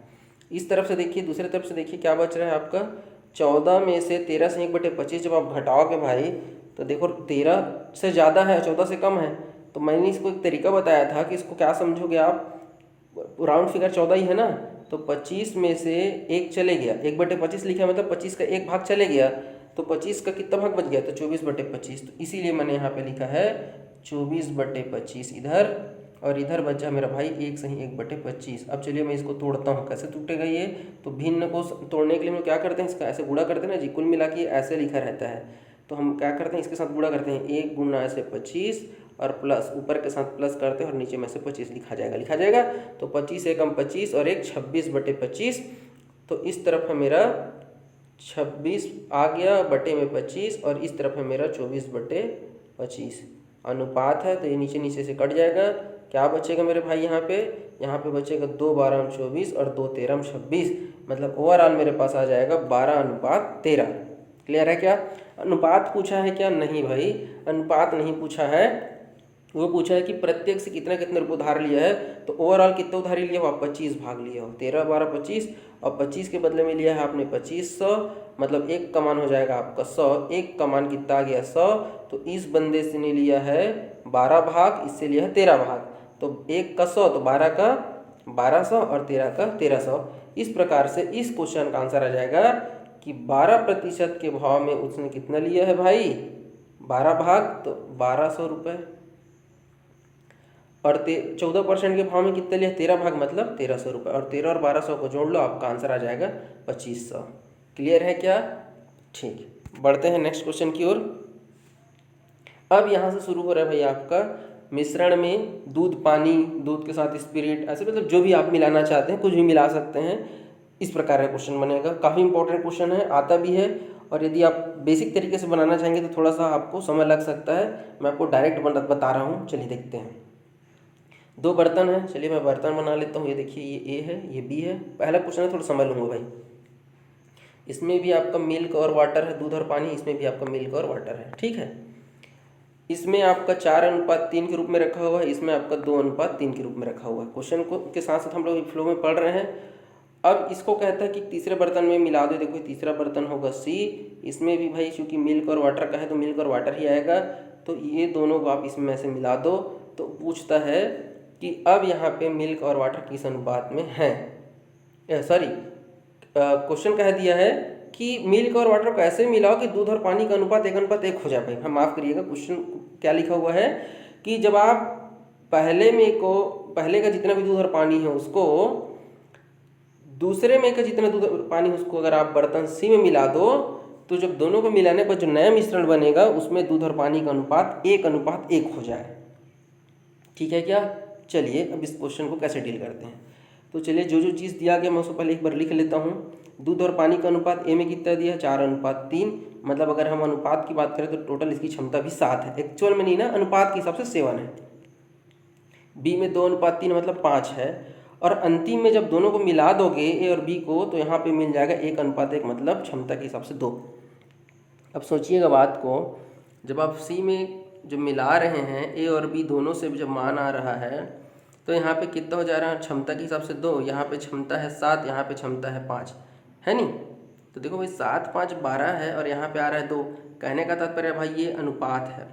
इस तरफ से देखिए, दूसरे तरफ से देखिए क्या बच रहा है आपका, 14 में से 13 से 1/25 जब आप घटाओगे भाई तो देखो 13 से ज़्यादा है 14 से कम है। तो मैंने इसको एक तरीका बताया था कि इसको क्या समझोगे आप, राउंड फिगर 14 ही है ना, तो 25 में से एक चले गया, 1/25 लिखा मतलब 25 का एक भाग चले गया, तो 25 का कितना भाग बच गया, तो 24/25। तो इसीलिए मैंने यहाँ पे लिखा है 24/25 इधर, और इधर बचा मेरा भाई एक सही 1/25। अब चलिए मैं इसको तोड़ता हूँ, कैसे टूटेगा ये, तो भिन्न को तोड़ने के लिए हम लोग क्या करते हैं, इसका ऐसे गुणा करते हैं ना जी, कुल मिला के ऐसे लिखा रहता है। तो हम क्या करते हैं, इसके साथ गुणा करते हैं, 1 गुना ऐसे 25 और प्लस ऊपर के साथ प्लस करते हैं और नीचे में से 25 लिखा जाएगा। तो 25 एकम 25 और एक 26/25। तो इस तरफ है मेरा 26 आ गया बटे में 25, और इस तरफ है मेरा 24/25 अनुपात है। तो ये नीचे नीचे से कट जाएगा, क्या बचेगा मेरे भाई, यहाँ पे बचेगा 2 12 24 और 2 13 26, मतलब ओवरऑल मेरे पास आ जाएगा 12:13। क्लियर है क्या। अनुपात पूछा है क्या, नहीं भाई अनुपात नहीं पूछा है, वो पूछा है कि प्रत्येक से कितना कितना रुपये उधार लिया है। तो ओवरऑल कितना उधारी लिया हो आप, 25 भाग लिए हो, 13 12 25, और 25 के बदले में लिया है आपने 2500, मतलब एक का मान हो जाएगा आपका 100, एक का मान कितना आ गया 100। तो इस बंदे से ने लिया है 12 भाग, इससे लिया है 13 भाग, तो एक का 100 तो 12 का 1200 और 13 का 1300। इस प्रकार से इस क्वेश्चन का आंसर आ जाएगा कि 12% के भाव में उसने कितना लिया है भाई, 12 भाग, तो 1200 रुपये, और 14% के भाव में कितने लिया, 13 भाग मतलब 1300 रुपये, और 13 और 1200 को जोड़ लो आपका आंसर आ जाएगा 2500। क्लियर है क्या। ठीक, बढ़ते हैं नेक्स्ट क्वेश्चन की ओर। अब यहाँ से शुरू हो रहा है भाई आपका मिश्रण में दूध पानी, दूध के साथ स्पिरिट, ऐसे मतलब जो भी आप मिलाना चाहते हैं कुछ भी मिला सकते हैं, इस प्रकार का क्वेश्चन बनेगा। काफ़ी इंपॉर्टेंट क्वेश्चन है, आता भी है, और यदि आप बेसिक तरीके से बनाना चाहेंगे तो थोड़ा सा आपको समय लग सकता है। मैं आपको डायरेक्ट बता रहा हूँ, चलिए देखते हैं। 2 बर्तन है, चलिए मैं बर्तन बना लेता हूँ। ये देखिए ये ए है, ये बी है। पहला क्वेश्चन है, थोड़ा समझ लूँगा भाई। इसमें भी आपका मिल्क और वाटर है, दूध और पानी, इसमें भी आपका मिल्क और वाटर है, ठीक है। इसमें आपका 4:3 के रूप में रखा हुआ है, इसमें आपका 2:3 के रूप में रखा हुआ है। क्वेश्चन को के साथ साथ हम लोग फ्लो में पढ़ रहे हैं। अब इसको कहता है कि तीसरे बर्तन में मिला दो। देखो तीसरा बर्तन होगा सी, इसमें भी भाई चूँकि मिल्क और वाटर का है तो मिल्क और वाटर ही आएगा। तो ये दोनों को आप इसमें से मिला दो। तो पूछता है कि अब यहाँ पे मिल्क और वाटर किस अनुपात में हैं, सॉरी क्वेश्चन कह दिया है कि मिल्क और वाटर को ऐसे मिलाओ कि दूध और पानी का अनुपात 1:1 हो जाए। भाई हम माफ़ करिएगा, क्वेश्चन क्या लिखा हुआ है कि जब आप पहले का जितना भी दूध और पानी है उसको दूसरे में का जितना दूध और पानी उसको अगर आप बर्तन सी में मिला दो, तो जब दोनों को मिलाने पर जो नया मिश्रण बनेगा उसमें दूध और पानी का अनुपात 1:1 हो जाए। ठीक है क्या। चलिए अब इस क्वेश्चन को कैसे डील करते हैं। तो चलिए जो चीज़ दिया गया मैं उसको पहले एक बार लिख लेता हूँ। दूध और पानी का अनुपात ए में कितना दिया है, 4:3। मतलब अगर हम अनुपात की बात करें तो टोटल इसकी क्षमता भी 7 है, एक्चुअल में नहीं ना, अनुपात के हिसाब से 7 है। बी में 2:3 मतलब 5 है। और अंतिम में जब दोनों को मिला दोगे ए और बी को, तो यहाँ पे मिल जाएगा 1:1 मतलब क्षमता के हिसाब से 2। अब सोचिएगा बात को, जब आप सी में जो मिला रहे हैं ए और बी दोनों से जब मान आ रहा है तो यहाँ पे कितना हो जा रहा है, क्षमता के हिसाब से 2, यहाँ पे क्षमता है 7, यहाँ पे क्षमता है 5, है नहीं। तो देखो भाई 7 5 12 है और यहाँ पे आ रहा है 2। कहने का तात्पर्य भाई ये अनुपात है।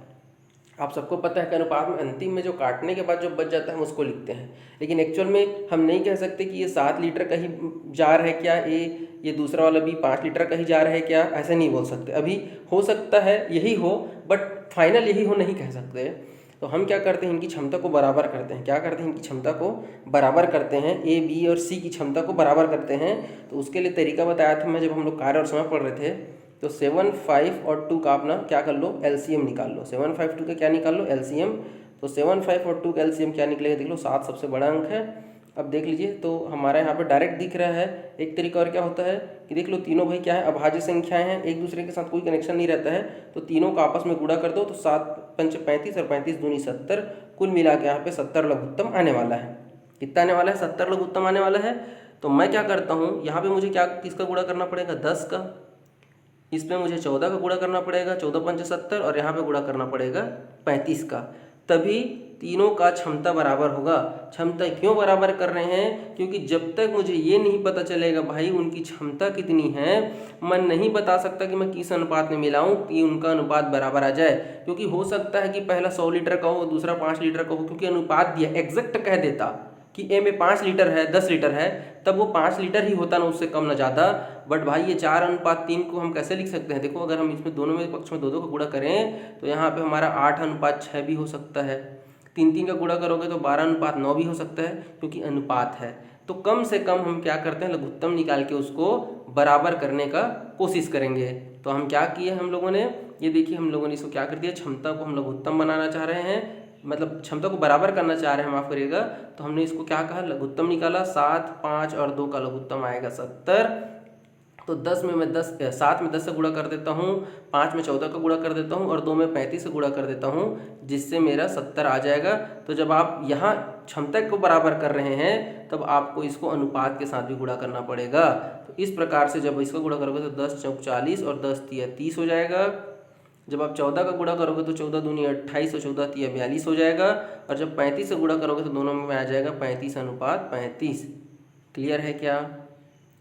आप सबको पता है कि अनुपात में अंतिम में जो काटने के बाद जो बच जाता है हम उसको लिखते हैं, लेकिन एक्चुअल में हम नहीं कह सकते कि ये 7 लीटर का ही जार है क्या ये दूसरा वाला भी 5 लीटर का ही जार है क्या, ऐसा नहीं बोल सकते। अभी हो सकता है यही हो, बट फाइनल यही हो नहीं कह सकते। तो हम क्या करते हैं, इनकी क्षमता को बराबर करते हैं। क्या करते हैं, इनकी क्षमता को बराबर करते हैं, ए बी और सी की क्षमता को बराबर करते हैं। तो उसके लिए तरीका बताया था मैं जब हम लोग कार्य और समय पढ़ रहे थे। तो 7, 5 और 2 का अपना क्या कर लो, एलसीएम निकाल लो। 7, 5, 2 का क्या निकाल लो, एलसीएम। तो 7, 5 और 2 का एलसीएम क्या निकलेगा, देख लो 7 सबसे बड़ा अंक है। अब देख लीजिए, तो हमारा यहाँ पे डायरेक्ट दिख रहा है। एक तरीका और क्या होता है कि देख लो तीनों भाई क्या है, अभाज्य संख्याएं हैं, एक दूसरे के साथ कोई कनेक्शन नहीं रहता है। तो तीनों का आपस में गुणा कर दो, तो 7 पंच 35 और 35 दूनी 70, कुल मिला के यहाँ पे 70 लघुत्तम आने वाला है। कितना आने वाला है, 70 लघुत्तम आने वाला है। तो मैं क्या करता हूँ, यहाँ पे मुझे क्या किसका गुणा करना पड़ेगा, 10 का। इसमें मुझे 14 का गुणा करना पड़ेगा, 14 पंच 70, और यहाँ पे गुणा करना पड़ेगा 35 का। तभी तीनों का क्षमता बराबर होगा। क्षमता क्यों बराबर कर रहे हैं, क्योंकि जब तक मुझे ये नहीं पता चलेगा भाई उनकी क्षमता कितनी है, मैं नहीं बता सकता कि मैं किस अनुपात में मिलाऊं कि उनका अनुपात बराबर आ जाए। क्योंकि हो सकता है कि पहला 100 लीटर का हो, दूसरा 5 लीटर का हो, क्योंकि अनुपात दिया एग्जैक्ट कह देता कि ए में 5 लीटर है, 10 लीटर है, तब वो 5 लीटर ही होता ना, उससे कम ना ज़्यादा। बट भाई ये 4:3 को हम कैसे लिख सकते हैं, देखो अगर हम इसमें दोनों में पक्ष में 2-2 का गुणा करें तो यहाँ पे हमारा 8:6 भी हो सकता है। 3-3 का गुणा करोगे तो 12:9 भी हो सकता है, क्योंकि अनुपात है। तो कम से कम हम क्या करते हैं, लघुत्तम निकाल के उसको बराबर करने का कोशिश करेंगे। तो हम क्या किए हम लोगों ने, ये देखिए हम लोगों ने इसको क्या कर दिया, क्षमता को हम लघुत्तम बनाना चाह रहे हैं, मतलब क्षमता को बराबर करना चाह रहे हैं, माफ करिएगा। तो हमने इसको क्या कहा, लघुत्तम निकाला। 7, 5 और 2 का लघुत्तम आएगा 70। तो 7 में 10 से गुणा कर देता हूँ, 5 में 14 का गुणा कर देता हूँ और 2 में 35 से गुणा कर देता हूँ, जिससे मेरा 70 आ जाएगा। तो जब आप यहाँ क्षमता को बराबर कर रहे हैं तब आपको इसको अनुपात के साथ भी गुणा करना पड़ेगा। तो इस प्रकार से जब इसको गुणा करोगे तो 10 चौक 40 और 10 तिया 30 हो जाएगा। जब आप 14 का गुणा करोगे तो 14 दूनी 28 और 14 तिया 42 हो जाएगा। और जब 35 से गुणा करोगे तो दोनों में आ जाएगा 35:35। क्लियर है क्या?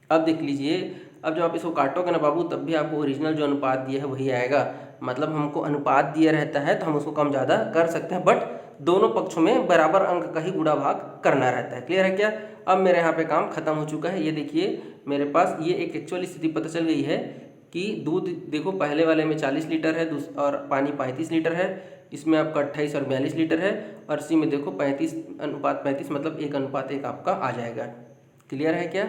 अब देख लीजिए, अब जब आप इसको काटोगे ना बाबू, तब भी आपको ओरिजिनल जो अनुपात दिया है वही आएगा। मतलब हमको अनुपात दिया रहता है तो हम उसको कम ज़्यादा कर सकते हैं, बट दोनों पक्षों में बराबर अंक का ही गुणा भाग करना रहता है। क्लियर है क्या? अब मेरे यहाँ पे काम खत्म हो चुका है। ये देखिए मेरे पास ये एक एक्चुअल स्थिति पता चल गई है कि दूध देखो पहले वाले में 40 लीटर है और पानी 35 लीटर है, इसमें आपका 28 और 42 लीटर है, और सी में देखो 35:35 मतलब 1:1 आपका आ जाएगा। क्लियर है क्या?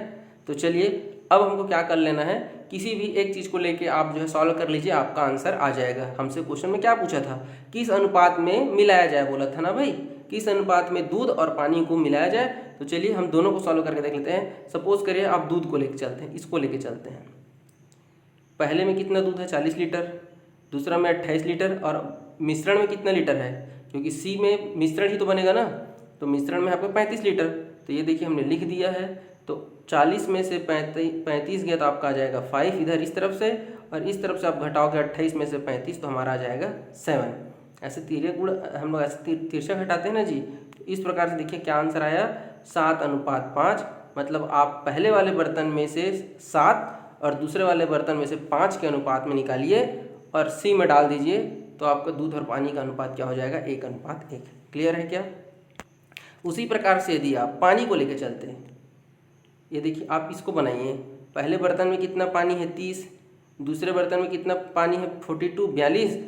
तो चलिए अब हमको क्या कर लेना है, किसी भी एक चीज़ को लेके आप जो है सॉल्व कर लीजिए, आपका आंसर आ जाएगा। हमसे क्वेश्चन में क्या पूछा था, किस अनुपात में मिलाया जाए, बोला था ना भाई, किस अनुपात में दूध और पानी को मिलाया जाए। तो चलिए हम दोनों को सॉल्व करके देख लेते हैं। सपोज करिए आप दूध को लेके चलते हैं, इसको लेके चलते हैं। पहले में कितना दूध है, 40 लीटर, दूसरा में 28 लीटर, और मिश्रण में कितना लीटर है, क्योंकि सी में मिश्रण ही तो बनेगा ना, तो मिश्रण में आपका 35 लीटर। तो ये देखिए हमने लिख दिया है। तो 40 में से 35 गया तो आपका आ जाएगा 5 इधर इस तरफ से, और इस तरफ से आप घटाओगे 28 में से 35 तो हमारा आ जाएगा 7। ऐसे तीरे गुण हम लोग ऐसे तिरछा घटाते हैं ना जी। तो इस प्रकार से देखिए क्या आंसर आया, 7:5। मतलब आप पहले वाले बर्तन में से 7 और दूसरे वाले बर्तन में से 5 के अनुपात में निकालिए और सी में डाल दीजिए, तो आपका दूध और पानी का अनुपात क्या हो जाएगा, 1:1। क्लियर है क्या? उसी प्रकार से यदि आप पानी को लेकर चलते हैं, ये देखिए आप इसको बनाइए। पहले बर्तन में कितना पानी है, 30, दूसरे बर्तन में कितना पानी है, 42,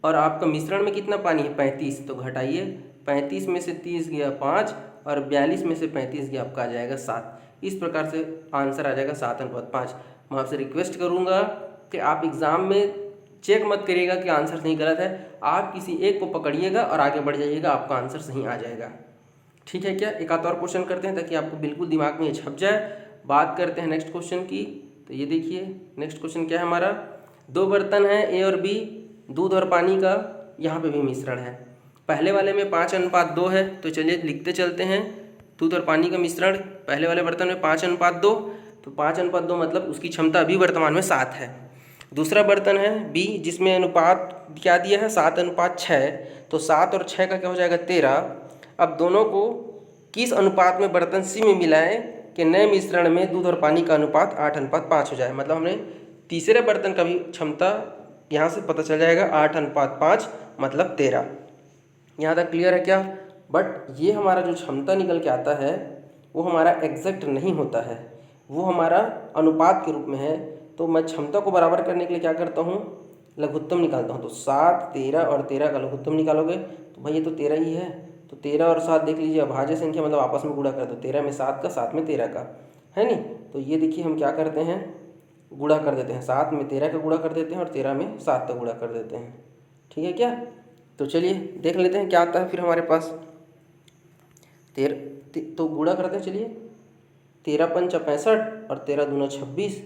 और आपका मिश्रण में कितना पानी है, 35। तो घटाइए, 35 में से 30 गया 5 और 42 में से 35 गया, आपका आ जाएगा 7। इस प्रकार से आंसर आ जाएगा 7:5। मैं आपसे रिक्वेस्ट करूँगा कि आप एग्ज़ाम में चेक मत करिएगा कि आंसर सही गलत है, आप किसी एक को पकड़िएगा और आगे बढ़ जाइएगा, आपका आंसर सही आ जाएगा। ठीक है क्या? एक आध और क्वेश्चन करते हैं ताकि आपको बिल्कुल दिमाग में ये छप जाए। बात करते हैं नेक्स्ट क्वेश्चन की। तो ये देखिए नेक्स्ट क्वेश्चन क्या है हमारा, 2 बर्तन हैं ए और बी, दूध और पानी का यहाँ पे भी मिश्रण है। पहले वाले में 5:2 है, तो चलिए लिखते चलते हैं। दूध और पानी का मिश्रण पहले वाले बर्तन में 5:2, तो 5:2 मतलब उसकी क्षमता अभी वर्तमान में 7 है। दूसरा बर्तन है बी, जिसमें अनुपात क्या दिया है, 7:6, तो 7 और 6 का क्या हो जाएगा, 13। अब दोनों को किस अनुपात में बर्तन सी में मिलाएं कि नए मिश्रण में दूध और पानी का अनुपात 8:5 हो जाए। मतलब हमने तीसरे बर्तन का भी क्षमता यहाँ से पता चल जाएगा, 8:5 मतलब 13। यहाँ तक क्लियर है क्या? बट ये हमारा जो क्षमता निकल के आता है वो हमारा एग्जैक्ट नहीं होता है, वो हमारा अनुपात के रूप में है। तो मैं क्षमता को बराबर करने के लिए क्या करता हूँ, लघुत्तम निकालता हूँ तो 7, 13 और 13 का लघुत्तम निकालोगे तो भाई ये तो 13 ही है। तो 13 और 7 देख लीजिए अभाज्य संख्या, मतलब आपस में गुणा कर दो, 13 में 7 का, 7 में 13 का, है नहीं। तो ये देखिए हम क्या करते हैं, गुणा कर देते हैं, 7 में 13 का गुणा कर देते हैं और 13 में 7 का गुणा कर देते हैं। ठीक है क्या? तो चलिए देख लेते हैं क्या आता है फिर हमारे पास। तो गुणा करते हैं, चलिए 13 पंचा 65 और 13 दूना 26।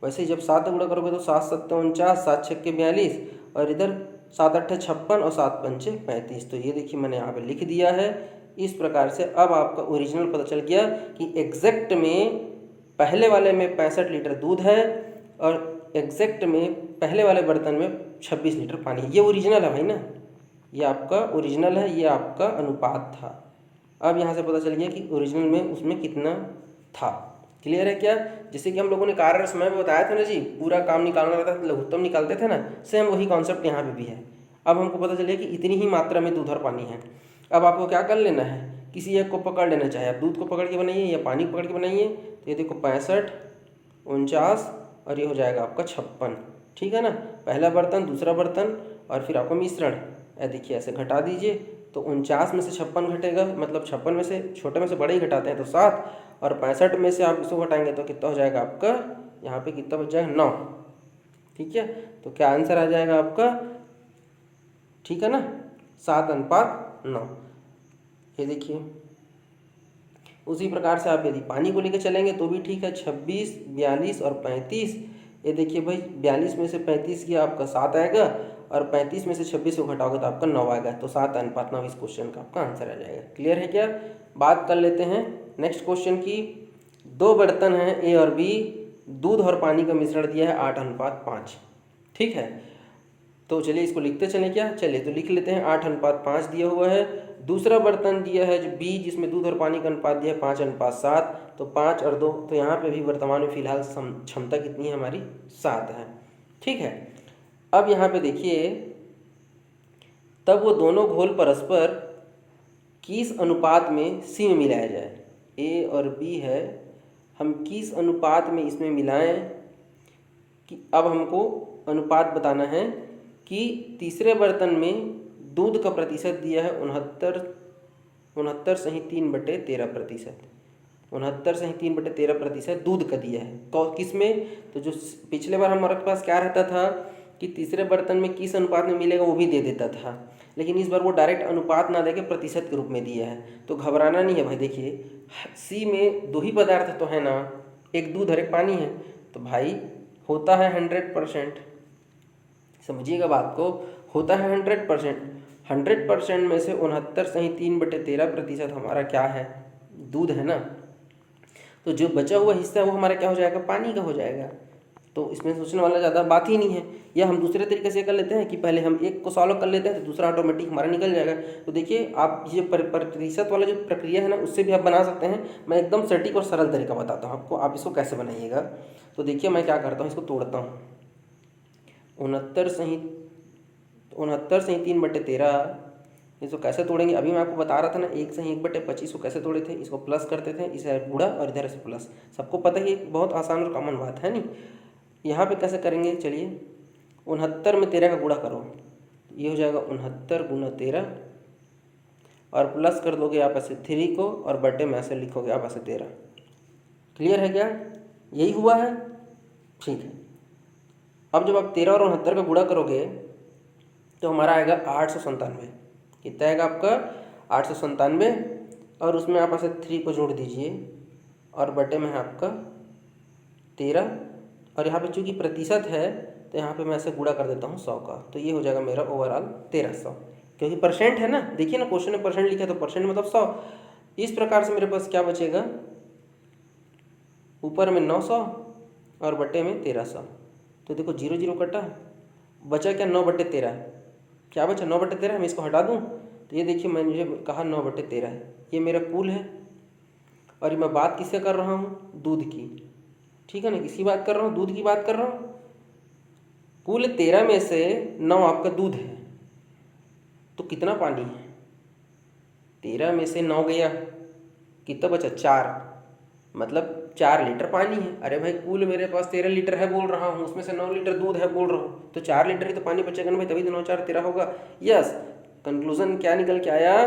वैसे ही जब 7 गुणा करोगे तो 7 सत्ते 49, 7 छक्के 42 और इधर 7 अट्ठे 56 और 7 पंचे 35। तो ये देखिए मैंने यहाँ पे लिख दिया है। इस प्रकार से अब आपका ओरिजिनल पता चल गया कि एग्जैक्ट में पहले वाले में 65 लीटर दूध है और एग्जैक्ट में पहले वाले बर्तन में 26 लीटर पानी है। ये ओरिजिनल है भाई ना, ये आपका ओरिजिनल है, ये आपका अनुपात था। अब यहाँ से पता चल गया कि ओरिजिनल में उसमें कितना था। क्लियर है क्या? जैसे कि हम लोगों ने कार्य समय में बताया था ना जी, पूरा काम निकालना रहता था, लघुत्तम निकालते थे ना, सेम वही कॉन्सेप्ट यहाँ पे भी है। अब हमको पता चलिए कि इतनी ही मात्रा में दूध और पानी है। अब आपको क्या कर लेना है, किसी एक को पकड़ लेना, चाहे आप दूध को पकड़ के बनाइए या पानी को पकड़ के बनाइए। तो ये देखो 65, 49 और ये हो जाएगा आपका 56। ठीक है ना, पहला बर्तन, दूसरा बर्तन और फिर आपका मिश्रण। देखिए ऐसे घटा दीजिए तो 49 में से 56 घटेगा, मतलब 56 में से छोटे में से बड़े ही घटाते हैं तो 7, और 65 में से आप इसको घटाएंगे तो कितना हो जाएगा आपका, यहाँ पे कितना बच जाएगा 9। ठीक है, तो क्या आंसर आ जाएगा आपका, ठीक है ना, 7:9। ये देखिए उसी प्रकार से आप यदि पानी को लेकर चलेंगे तो भी ठीक है, 26, 42 और 35। ये देखिए भाई 42 में से 35 किया आपका 7 आएगा और 35 में से 26 को घटाओगे तो आपका 9 आएगा। तो 7:9 इस क्वेश्चन का आपका आंसर आ जाएगा। क्लियर है क्या? बात कर लेते हैं नेक्स्ट क्वेश्चन की। 2 बर्तन हैं ए और बी, दूध और पानी का मिश्रण दिया है 8:5। ठीक है, तो चलिए इसको लिखते चलें क्या? चलिए तो लिख लेते हैं, 8:5 दिया हुआ है। दूसरा बर्तन दिया है जो बी, जिसमें दूध और पानी का अनुपात दिया है 5:7। तो 5 और 2, तो यहाँ पे भी वर्तमान में फिलहाल क्षमता कितनी है हमारी, 7 है। ठीक है, अब यहाँ पे देखिए, तब वो दोनों घोल परस्पर किस अनुपात में सी में मिलाया जाए। ए और बी है, हम किस अनुपात में इसमें मिलाएं कि अब हमको अनुपात बताना है कि तीसरे बर्तन में दूध का प्रतिशत दिया है 69.3/13%। 69.3/13% दूध का दिया है। किस में? तो जो पिछले बार हमारे पास क्या रहता था कि तीसरे बर्तन में किस अनुपात में मिलेगा वो भी दे देता था, लेकिन इस बार वो डायरेक्ट अनुपात ना देके प्रतिशत के रूप में दिया है। तो घबराना नहीं है भाई। देखिए सी में 2 ही पदार्थ तो है ना, एक दूध और एक पानी है, तो भाई होता है 100%। समझिएगा बात को, होता है 100%। 100% में से 69.3/13% हमारा क्या है, दूध है ना। तो जो बचा हुआ हिस्सा है वो हमारा क्या हो जाएगा, पानी का हो जाएगा। तो इसमें सोचने वाला ज़्यादा बात ही नहीं है। या हम दूसरे तरीके से कर लेते हैं कि पहले हम एक को सॉल्व कर लेते हैं तो दूसरा ऑटोमेटिक हमारा निकल जाएगा। तो देखिए आप ये प्रतिशत वाला जो प्रक्रिया है ना, उससे भी आप बना सकते हैं। मैं एकदम सटीक और सरल तरीका बताता हूँ आपको, आप इसको कैसे बनाइएगा। तो देखिए मैं क्या करता हूँ, इसको तोड़ता हूँ। 69.3/13 इसको कैसे तोड़ेंगे, अभी मैं आपको बता रहा था ना, 1/1/25 को कैसे तोड़े थे। इसको प्लस करते थे, इसे गुणा और इधर से प्लस, सबको पता ही, बहुत आसान और कॉमन बात है नहीं। यहाँ पे कैसे करेंगे, चलिए 69 में 13 का गुणा करो, ये हो जाएगा 69 × 13 और प्लस कर दोगे आप ऐसे 3 को और बटे में ऐसे लिखोगे आप ऐसे 13। क्लियर है क्या? यही हुआ है। ठीक है, अब जब आप 13 और 69 का गुणा करोगे तो हमारा आएगा 897। कितना आएगा आपका, 897। और उसमें आप ऐसे 3 को जोड़ दीजिए और बटे में है आपका 13। और यहाँ पे चूंकि प्रतिशत है तो यहाँ पे मैं ऐसे गुणा कर देता हूँ 100 का, तो ये हो जाएगा मेरा ओवरऑल 1300, क्योंकि परसेंट है ना। देखिए ना क्वेश्चन में परसेंट लिखा है तो परसेंट मतलब 100। इस प्रकार से मेरे पास क्या बचेगा, ऊपर में 900 और बटे में 1300। तो देखो 0 0 कटा, बचा क्या, 9/13। क्या बचा, 9/13। मैं इसको हटा दूँ तो ये देखिए मैंने कहा 9/13 है, ये मेरा कुल है। और मैं बात किससे कर रहा हूँ, दूध की। ठीक है ना, किसकी बात कर रहा हूँ, दूध की बात कर रहा हूँ। कुल 13 में से 9 आपका दूध है, तो कितना पानी है, 13 में से 9 गया, कितना बचा, 4। मतलब 4 लीटर पानी है। अरे भाई कुल मेरे पास 13 लीटर है बोल रहा हूँ, उसमें से 9 लीटर दूध है बोल रहा हूँ, तो 4 लीटर ही तो पानी बचेगा ना भाई, तभी तो 9 4 13 होगा। यस, कंक्लूजन क्या निकल के आया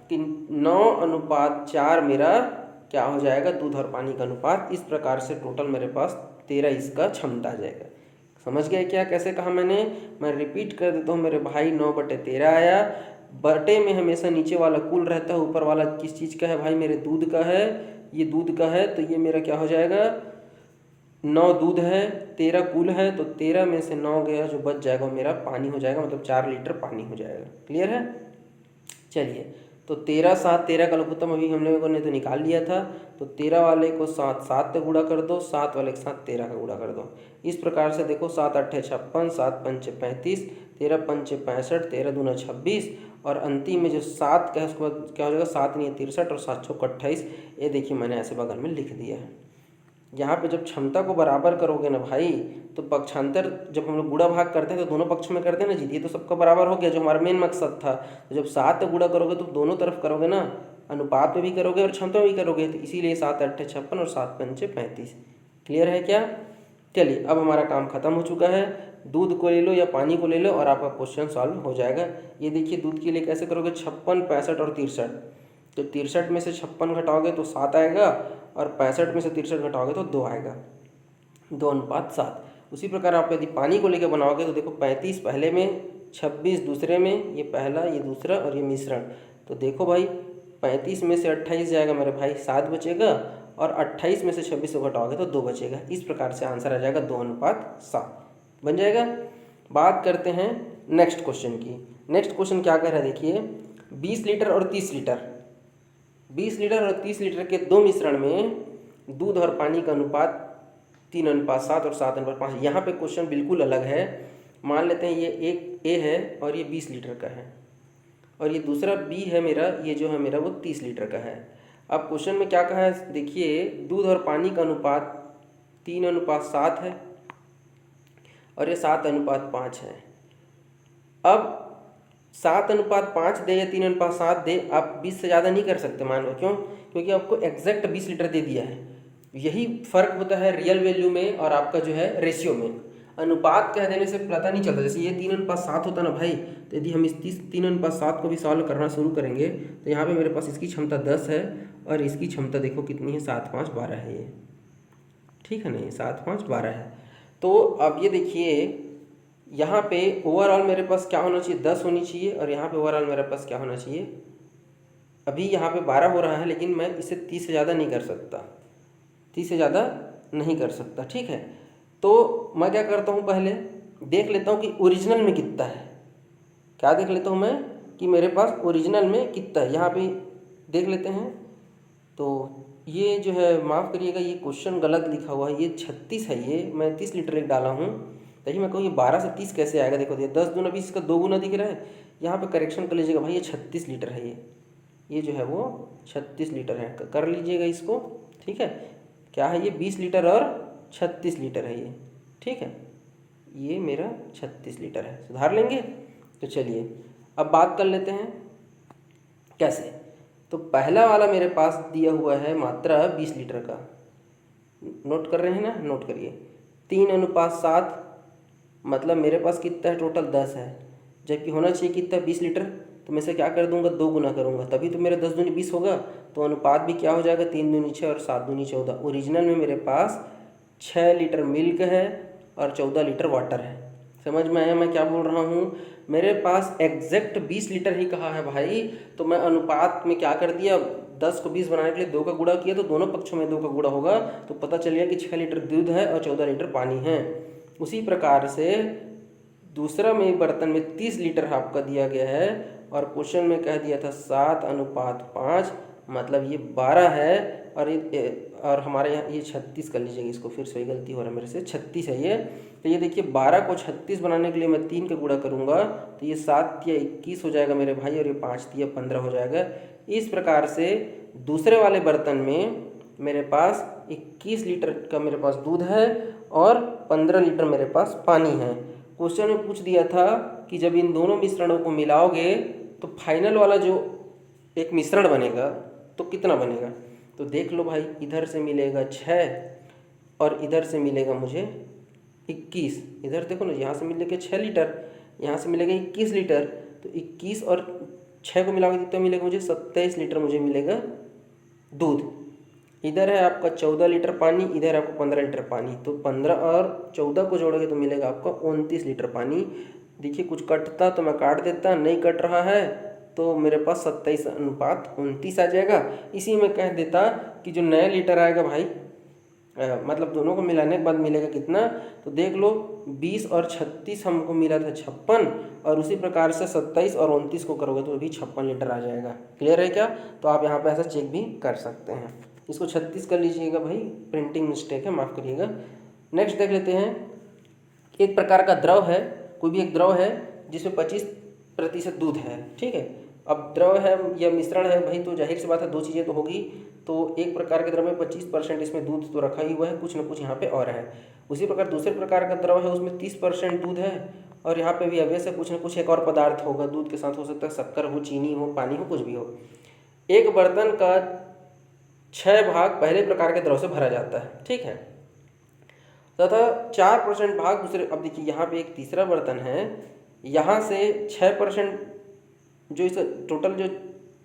कि 9:4 मेरा क्या हो जाएगा, दूध और पानी का अनुपात। इस प्रकार से टोटल मेरे पास 13 इसका क्षमता आ जाएगा। समझ गए क्या कैसे कहा मैंने? मैं रिपीट कर देता हूँ मेरे भाई, 9/13 आया। बटे में हमेशा नीचे वाला कुल रहता है, ऊपर वाला किस चीज़ का है भाई, मेरे दूध का है, ये दूध का है, तो ये मेरा क्या हो जाएगा, 9 दूध है, 13 कुल है, तो 13 में से 9 गया, जो बच जाएगा वो मेरा पानी हो जाएगा, मतलब 4 लीटर पानी हो जाएगा। क्लियर है? चलिए, तो 13 7 13 का लघुत्तम अभी हम लोगों ने तो निकाल लिया था, तो 13 वाले को 7 7 से गुणा कर दो, 7 वाले के साथ 13 का गुणा कर दो। इस प्रकार से देखो, 7 8 56, 7 5 35, 13 5 65, 13 दूना 26, और अंतिम में जो 7 का है उसके बाद क्या हो जाएगा, 7 नहीं 63 और 7 6 28। ये देखिए मैंने ऐसे बगल में लिख दिया है। यहाँ पे जब क्षमता को बराबर करोगे ना भाई, तो पक्षांतर जब हम लोग गुणा भाग करते हैं तो दोनों पक्ष में करते हैं ना जी, ये तो सबका बराबर हो गया जो हमारा मेन मकसद था। तो जब 7 गुणा करोगे तो दोनों तरफ करोगे ना, अनुपात में भी करोगे और क्षमता में भी करोगे, तो इसीलिए 7 8 56 और 7 5 35। क्लियर है क्या? चलिए, अब हमारा काम खत्म हो चुका है। दूध को ले लो या पानी को ले लो और आपका क्वेश्चन सॉल्व हो जाएगा। ये देखिए, दूध के लिए कैसे करोगे, 56 65 और 63, तो 63 में से 56 घटाओगे तो 7 आएगा, और 65 में से 63 घटाओगे तो 2 आएगा, 2:7। उसी प्रकार आप यदि पानी को लेकर बनाओगे तो देखो, 35 पहले में, 26 दूसरे में, ये पहला ये दूसरा और ये मिश्रण। तो देखो भाई, 35 में से 28 जाएगा मेरे भाई, 7 बचेगा, और 28 में से 26 को घटाओगे तो 2 बचेगा। इस प्रकार से आंसर आ जाएगा 2:7 बन जाएगा। बात करते हैं नेक्स्ट क्वेश्चन की। नेक्स्ट क्वेश्चन क्या कह रहा है देखिए, 20 लीटर और 30 लीटर, 20 लीटर और 30 लीटर के दो मिश्रण में दूध और पानी का अनुपात 3:7 और 7:5। यहाँ पे क्वेश्चन बिल्कुल अलग है। मान लेते हैं ये एक ए है और ये 20 लीटर का है, और ये दूसरा बी है मेरा, ये जो है मेरा वो 30 लीटर का है। अब क्वेश्चन में क्या कहा है देखिए, दूध और पानी का अनुपात 3:7 है और ये 7:5 है। अब 7:5 दे या 3:7 दे, आप 20 से ज़्यादा नहीं कर सकते मान लो। क्यों? क्योंकि आपको एग्जैक्ट 20 लीटर दे दिया है। यही फ़र्क होता है रियल वैल्यू में और आपका जो है रेशियो में। अनुपात कह देने से पता नहीं चलता। जैसे ये 3:7 होता ना भाई, तो यदि हम इस 3:7 को भी सॉल्व करना शुरू करेंगे तो यहाँ पे मेरे पास इसकी क्षमता 10 है और इसकी क्षमता देखो कितनी है, 7 5 12 है ये, ठीक है ना, ये 7 5 12 है। तो अब ये देखिए, यहाँ पे ओवरऑल मेरे पास क्या होना चाहिए, 10 होनी चाहिए, और यहाँ पे ओवरऑल मेरे पास क्या होना चाहिए, अभी यहाँ पे 12 हो रहा है, लेकिन मैं इसे 30 से ज़्यादा नहीं कर सकता, 30 से ज़्यादा नहीं कर सकता, ठीक है। तो मैं क्या करता हूँ, पहले देख लेता हूँ कि ओरिजिनल में कितना है। क्या देख लेता हूँ मैं कि मेरे पास ओरिजिनल में कितना है, यहाँ पे देख लेते हैं। तो ये जो है, माफ़ करिएगा, ये क्वेश्चन गलत लिखा हुआ है, ये 36 है, ये मैं 30 लीटर एक डाला हूँ, तभी मैं कहूँ ये 12 से 30 कैसे आएगा। देखो 10 दूना 20 का 2 गुना दिख रहा है, यहाँ पे करेक्शन कर लीजिएगा भाई, ये 36 लीटर है, ये जो है वो 36 लीटर है, कर लीजिएगा इसको, ठीक है। क्या है ये, 20 लीटर और 36 लीटर है ये, ठीक है, ये मेरा 36 लीटर है, सुधार लेंगे। तो चलिए अब बात कर लेते हैं कैसे। तो पहला वाला मेरे पास दिया हुआ है मात्रा 20 लीटर का, नोट कर रहे हैं ना, नोट करिए, 3:7, मतलब मेरे पास कितना है, टोटल 10 है, जबकि होना चाहिए कितना, 20 लीटर। तो मैं से क्या कर दूंगा, 2 गुना करूंगा, तभी तो मेरा 10 दूनी 20 होगा। तो अनुपात भी क्या हो जाएगा, 3 दूनी 6 और 7 दूनी 14। ओरिजिनल में मेरे पास 6 लीटर मिल्क है और 14 लीटर वाटर है। समझ में आया मैं क्या बोल रहा हूँ? मेरे पास एग्जैक्ट 20 लीटर ही कहा है भाई, तो मैं अनुपात में क्या कर दिया, 10 को 20 बनाने के लिए 2 का गुणा किया, तो दोनों पक्षों में 2 का गुणा होगा, तो पता चल गया कि 6 लीटर दूध है और 14 लीटर पानी है। उसी प्रकार से दूसरा में बर्तन में 30 लीटर आपका दिया गया है और क्वेश्चन में कह दिया था 7:5, मतलब ये 12 है, और हमारे यहाँ ये 36 कर लीजिएगा इसको, फिर से गलती हो रहा है मेरे से, 36 है ये। तो ये देखिए 12 को 36 बनाने के लिए मैं 3 का गुणा करूँगा, तो ये 7 या 21 हो जाएगा मेरे भाई, और ये 5 या 15 हो जाएगा। इस प्रकार से दूसरे वाले बर्तन में मेरे पास 21 लीटर का मेरे पास दूध है और 15 लीटर मेरे पास पानी है। क्वेश्चन में पूछ दिया था कि जब इन दोनों मिश्रणों को मिलाओगे तो फाइनल वाला जो एक मिश्रण बनेगा तो कितना बनेगा। तो देख लो भाई, इधर से मिलेगा 6 और इधर से मिलेगा मुझे 21। इधर देखो ना, यहाँ से मिलेगा 6 लीटर, यहाँ से मिलेगा 21 लीटर। तो 21 और 6 को मिलाकर कितना मिलेगा मुझे? 27 लीटर मुझे मिलेगा दूध। इधर है आपका 14 लीटर पानी, इधर है आपको 15 लीटर पानी। तो 15 और 14 को जोड़ोगे तो मिलेगा आपको 29 लीटर पानी। देखिए कुछ कटता तो मैं काट देता, नहीं कट रहा है तो मेरे पास 27:29 आ जाएगा। इसी में कह देता कि जो नया लीटर आएगा भाई, मतलब दोनों को मिलाने के बाद मिलेगा कितना? तो देख लो 20 और 36 हमको मिला था 56, और उसी प्रकार से 27 और 29 को करोगे तो भी 56 लीटर आ जाएगा। क्लियर है क्या? तो आप यहाँ पे ऐसा चेक भी कर सकते हैं। इसको 36 कर लीजिएगा भाई, प्रिंटिंग मिस्टेक है, माफ़ करिएगा। नेक्स्ट देख लेते हैं। एक प्रकार का द्रव है, कोई भी एक द्रव है जिसमें 25% दूध है, ठीक है। अब द्रव है या मिश्रण है भाई, तो जाहिर सी बात है दो चीज़ें तो होगी। तो एक प्रकार के द्रव में 25% इसमें दूध तो रखा ही हुआ है, कुछ ना कुछ यहाँ पे और है। उसी प्रकार दूसरे प्रकार का द्रव है, उसमें 30% दूध है, और यहाँ पे भी अवश्य कुछ ना कुछ एक और पदार्थ होगा दूध के साथ। हो सकता है शक्कर हो, चीनी हो, पानी हो, कुछ भी हो। एक बर्तन का 6 भाग पहले प्रकार के द्रव से भरा जाता है, ठीक है, तथा 4% भाग दूसरे। अब देखिए यहाँ पे एक तीसरा बर्तन है, यहाँ से 6% जो इस टोटल जो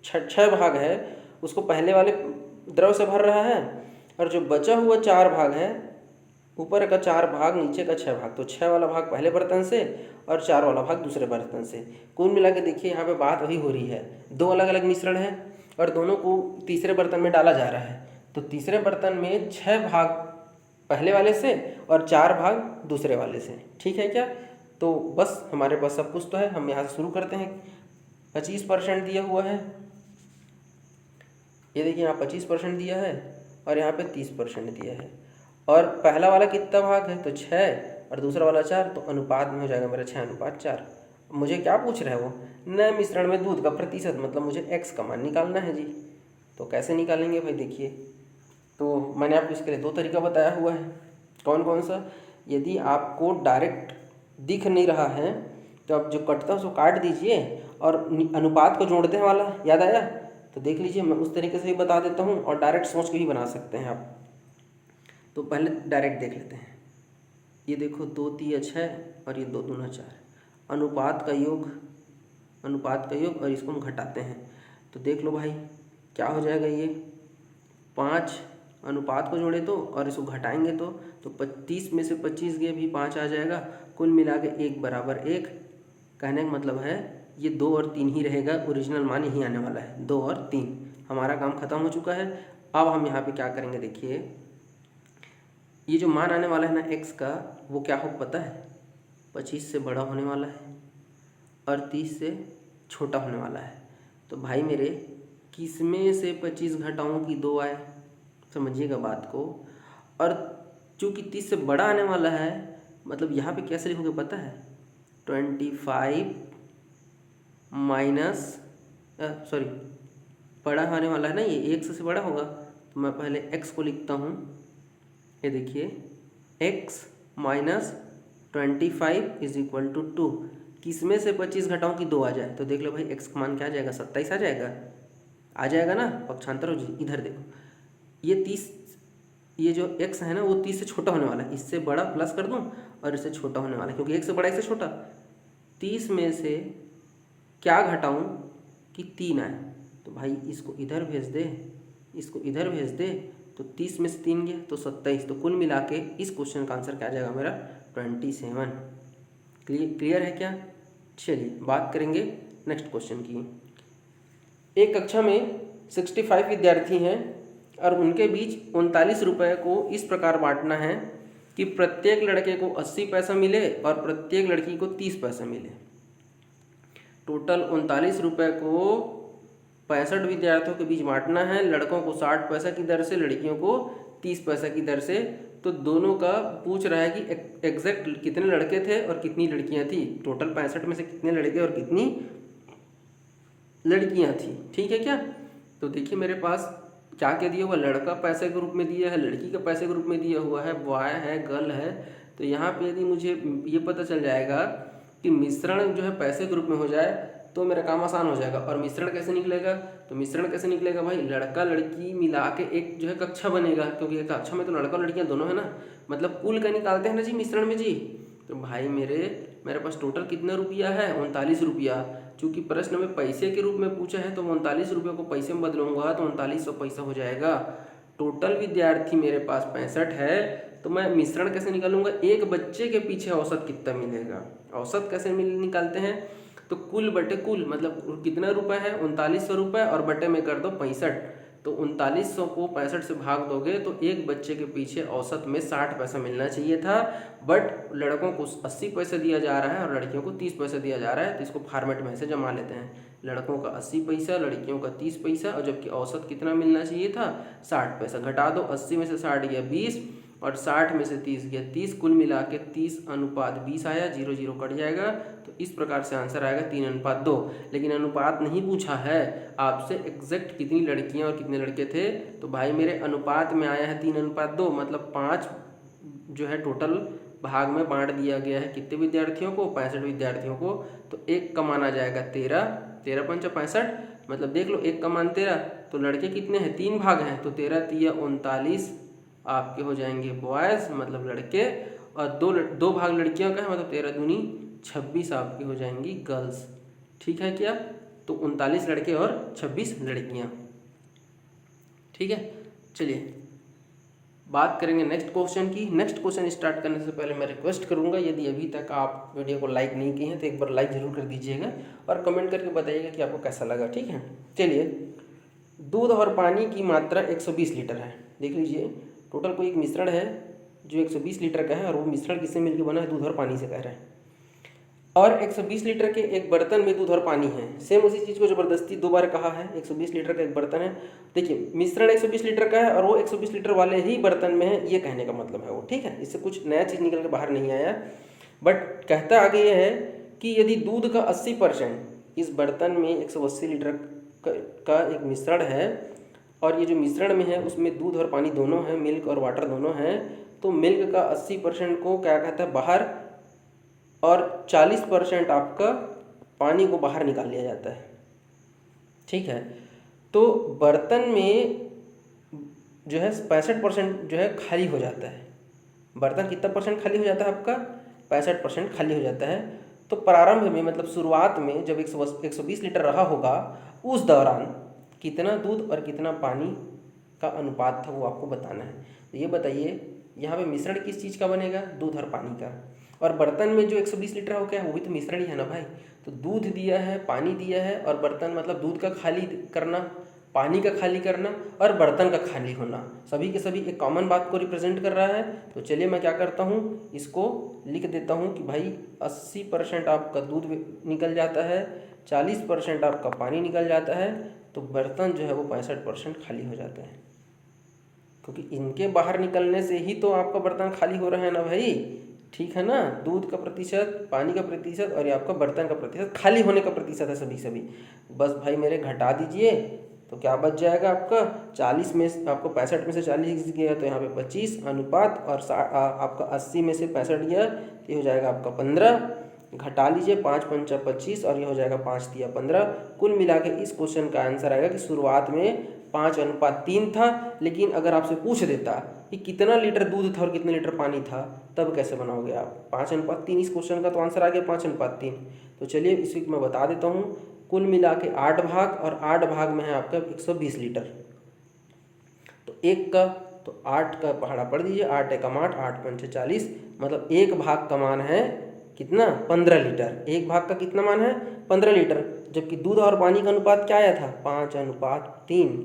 6 भाग है उसको पहले वाले द्रव से भर रहा है, और जो बचा हुआ 4 भाग है, ऊपर का 4 भाग, नीचे का 6 भाग, तो 6 वाला भाग पहले बर्तन से और 4 वाला भाग दूसरे बर्तन से। कुल मिला के देखिए यहाँ पे बात वही हो रही है, दो अलग अलग मिश्रण है और दोनों को तीसरे बर्तन में डाला जा रहा है। तो तीसरे बर्तन में 6 भाग पहले वाले से और 4 भाग दूसरे वाले से, ठीक है क्या? तो बस हमारे पास सब कुछ तो है, हम यहाँ से शुरू करते हैं। 25% दिया हुआ है, ये देखिए यहाँ 25% दिया है और यहाँ पे 30% दिया है। और पहला वाला कितना भाग है? तो 6 और दूसरा वाला 4, तो अनुपात में हो जाएगा मेरा 6:4। मुझे क्या पूछ रहा है वो? नए मिश्रण में दूध का प्रतिशत, मतलब मुझे x का मान निकालना है जी। तो कैसे निकालेंगे भाई? देखिए, तो मैंने आपको इसके लिए 2 तरीका बताया हुआ है। कौन कौन सा? यदि आपको डायरेक्ट दिख नहीं रहा है तो आप जो कटता है उसको काट दीजिए और अनुपात को जोड़ दें वाला, याद आया? तो देख लीजिए, मैं उस तरीके से भी बता देता हूँ और डायरेक्ट सोच के भी बना सकते हैं आप। तो पहले डायरेक्ट देख लेते हैं। ये देखो 2 3 6 और ये 2 दूना 4, अनुपात का योग, अनुपात का योग, और इसको हम घटाते हैं। तो देख लो भाई क्या हो जाएगा, ये 5 अनुपात को जोड़े तो और इसको घटाएंगे तो 30 में से 25 गए भी 5 आ जाएगा। कुल मिला के 1 बराबर 1। कहने का मतलब है ये 2 और 3 ही रहेगा, ओरिजिनल मान यही आने वाला है, 2 और 3। हमारा काम खत्म हो चुका है। अब हम यहाँ पे क्या करेंगे? देखिए, ये जो मान आने वाला है ना x का, वो क्या हो पता है? 25 से बड़ा होने वाला है और 30 से छोटा होने वाला है। तो भाई मेरे, किसमें से 25 घटाऊँ कि 2 आए? समझिएगा बात को। और चूँकि 30 से बड़ा आने वाला है, मतलब यहाँ पे कैसे लिखोगे पता है? 25 माइनस, सॉरी, बड़ा आने वाला है ना, ये 1 से बड़ा होगा। तो मैं पहले x को लिखता हूँ, ये देखिए x minus 25 is equal to 2। किसमें से 25 घटाऊँ कि 2 आ जाए? तो देख लो भाई x का मान क्या आ जाएगा? 27 आ जाएगा। आ जाएगा ना? पक्षांतर हो जी। इधर देखो, ये 30, ये जो x है ना वो 30 से छोटा होने वाला है, इससे बड़ा प्लस कर दूं और इससे छोटा होने वाला है, क्योंकि 1 से बड़ा 1 से छोटा। 30 में से क्या घटाऊं कि 3 आए? तो भाई इसको इधर भेज दे, इसको इधर भेज दे, तो 30 में से 3 गया तो 27। तो कुल मिला के इस क्वेश्चन का आंसर क्या आ जाएगा मेरा? 27। क्लियर है क्या? चलिए बात करेंगे नेक्स्ट क्वेश्चन की। एक कक्षा में 65 विद्यार्थी हैं और उनके बीच 39 रुपये को इस प्रकार बांटना है कि प्रत्येक लड़के को 80 पैसा मिले और प्रत्येक लड़की को 30 पैसा मिले। टोटल 39 रुपये को 65 विद्यार्थियों के बीच बांटना है, लड़कों को 60 पैसा की दर से, लड़कियों को 30 पैसा की दर से। तो दोनों का पूछ रहा है कि एग्जैक्ट कितने लड़के थे और कितनी लड़कियां थी, टोटल 65 में से कितने लड़के और कितनी लड़कियां थी, ठीक है क्या? तो देखिए मेरे पास क्या क्या दिया हुआ, लड़का पैसे के रूप में दिया है, लड़की का पैसे के रूप में दिया हुआ है, बॉय है, गर्ल है। तो यहाँ पे यदि मुझे ये पता चल जाएगा कि मिश्रण जो है पैसे के रूप में हो जाए, तो मेरा काम आसान हो जाएगा। और मिश्रण कैसे निकलेगा, तो मिश्रण कैसे निकलेगा भाई, लड़का लड़की मिला के एक जो है कक्षा बनेगा, क्योंकि एक कक्षा में तो लड़का और लड़कियाँ दोनों है ना, मतलब कुल का निकालते हैं ना जी मिश्रण में जी। तो भाई मेरे पास टोटल कितना रुपया है, 39 रुपया। चूँकि प्रश्न में पैसे के रूप में पूछा है तो 39 रुपये को पैसे में बदलूंगा तो 3900 पैसा हो जाएगा। टोटल विद्यार्थी मेरे पास 65 है, तो मैं मिश्रण कैसे निकालूंगा, एक बच्चे के पीछे औसत कितना मिलेगा। औसत कैसे निकालते हैं, तो कुल बटे कुल, मतलब कितना रुपए है 3900 रुपये, और बटे में कर दो 65। तो 3900 को 65 से भाग दोगे तो एक बच्चे के पीछे औसत में 60 पैसा मिलना चाहिए था, बट लड़कों को 80 पैसे दिया जा रहा है और लड़कियों को 30 पैसा दिया जा रहा है। तो इसको फॉर्मेट में से जमा लेते हैं, लड़कों का 80 पैसा, लड़कियों का 30 पैसा, और जबकि औसत कितना मिलना चाहिए था 60 पैसा। घटा दो, 80 में से 60 गया 20 और 60 में से 30 गया 30, कुल मिला के 30:20 आया, 0 0 कट जाएगा। तो इस प्रकार से आंसर आएगा 3:2। लेकिन अनुपात नहीं पूछा है आपसे एग्जैक्ट कितनी लड़कियां और कितने लड़के थे, तो भाई मेरे अनुपात में आया है 3:2, मतलब 5 जो है टोटल भाग में बांट दिया गया है कितने विद्यार्थियों को, 65 विद्यार्थियों को। तो एक का मान आ जाएगा 13, 13 पंचा 65, मतलब देख लो एक का मान 13, तो लड़के कितने हैं 3 भाग हैं, तो 13 तिया 39 आपके हो जाएंगे बॉयज़ मतलब लड़के, और दो भाग लड़कियों का है, मतलब 13 दूनी 26 आपकी हो जाएंगी गर्ल्स। ठीक है क्या, तो 39 लड़के और 26 लड़कियां। ठीक है, चलिए बात करेंगे नेक्स्ट क्वेश्चन की। नेक्स्ट क्वेश्चन स्टार्ट करने से पहले मैं रिक्वेस्ट करूंगा, यदि अभी तक आप वीडियो को लाइक नहीं किए हैं तो एक बार लाइक जरूर कर दीजिएगा और कमेंट करके बताइएगा कि आपको कैसा लगा। ठीक है, चलिए दूध और पानी की मात्रा 120 लीटर है। देख लीजिए टोटल कोई एक मिश्रण है जो 120 लीटर का है, और वो मिश्रण किससे मिलकर बना है, दूध और पानी से कह रहा है। और 120 लीटर के एक बर्तन में दूध और पानी है। सेम उसी चीज़ को ज़बरदस्ती 2 बार कहा है। 120 लीटर का एक बर्तन है, देखिए मिश्रण 120 लीटर का है और वो 120 लीटर वाले ही बर्तन में है, ये कहने का मतलब है वो। ठीक है, इससे कुछ नया चीज़ निकल के बाहर नहीं आया, बट कहता आगे ये है कि यदि दूध का 80% इस बर्तन में 180 लीटर का एक मिश्रण है, और ये जो मिश्रण में है उसमें दूध और पानी दोनों हैं, मिल्क और वाटर दोनों हैं, तो मिल्क का 80% को क्या कहता है बाहर, और 40% आपका पानी को बाहर निकाल लिया जाता है। ठीक है, तो बर्तन में जो है 65% जो है खाली हो जाता है। बर्तन कितना परसेंट खाली हो जाता है आपका, 65% खाली हो जाता है। तो प्रारंभ में मतलब शुरुआत में जब 120 लीटर रहा होगा उस दौरान कितना दूध और कितना पानी का अनुपात था वो आपको बताना है। तो ये बताइए यहाँ पे मिश्रण किस चीज़ का बनेगा, दूध और पानी का, और बर्तन में जो 120 लीटर हो गया वो भी तो मिश्रण ही है ना भाई। तो दूध दिया है, पानी दिया है, और बर्तन मतलब दूध का खाली करना, पानी का खाली करना और बर्तन का खाली होना, सभी के सभी एक कॉमन बात को रिप्रेजेंट कर रहा है। तो चलिए मैं क्या करता हूँ, इसको लिख देता हूँ कि भाई 80% आपका दूध निकल जाता है, 40% आपका पानी निकल जाता है, तो बर्तन जो है वो 65% खाली हो जाता है, क्योंकि इनके बाहर निकलने से ही तो आपका बर्तन खाली हो रहा है ना भाई। ठीक है ना, दूध का प्रतिशत, पानी का प्रतिशत और ये आपका बर्तन का प्रतिशत, खाली होने का प्रतिशत है सभी। बस भाई मेरे घटा दीजिए तो क्या बच जाएगा आपका 40 में आपको 65 में से 40 गया तो यहाँ पे 25 अनुपात, और आपका 80 में से 65 गया ये हो जाएगा आपका 15, घटा लीजिए 5 पंचा 25 और ये हो जाएगा 5 तिया 15। कुल मिला के इस क्वेश्चन का आंसर आएगा कि शुरुआत में 5:3 था, लेकिन अगर आपसे पूछ देता कि कितना लीटर दूध था और कितने लीटर पानी था तब कैसे बनाओगे आप, 5:3 इस क्वेश्चन का तो आंसर आ गया 5:3। तो चलिए इसी मैं बता देता हूँ, कुल मिला के 8 भाग, और 8 भाग में है आपका 120 लीटर, तो एक का तो 8 का पहाड़ा पढ़ दीजिए, 8 एकम 8, 8 पंचे 40, मतलब एक भाग का मान है कितना 15 लीटर। एक भाग का कितना मान है 15 लीटर, जबकि दूध और पानी का अनुपात क्या आया था 5:3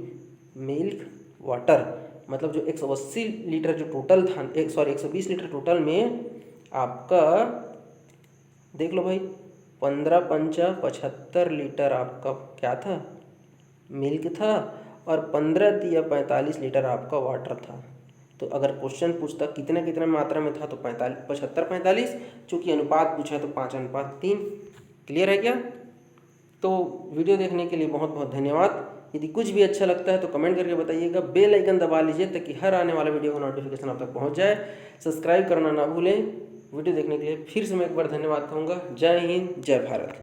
मिल्क वाटर, मतलब जो 180 लीटर जो टोटल था 120 लीटर टोटल में आपका देख लो भाई 15 पंचा 75 लीटर आपका क्या था मिल्क था, और 15 तिया 45 लीटर आपका वाटर था। तो अगर क्वेश्चन पूछता कितना मात्रा में था तो 75-45, चूँकि अनुपात पूछा तो 5:3। क्लियर है क्या? तो वीडियो देखने के लिए बहुत बहुत धन्यवाद। यदि कुछ भी अच्छा लगता है तो कमेंट करके बताइएगा, बेल आइकन दबा लीजिए ताकि हर आने वाला वीडियो का नोटिफिकेशन आप तक पहुंच जाए। सब्सक्राइब करना ना भूलें। वीडियो देखने के लिए फिर से मैं एक बार धन्यवाद कहूँगा। जय हिंद, जय भारत।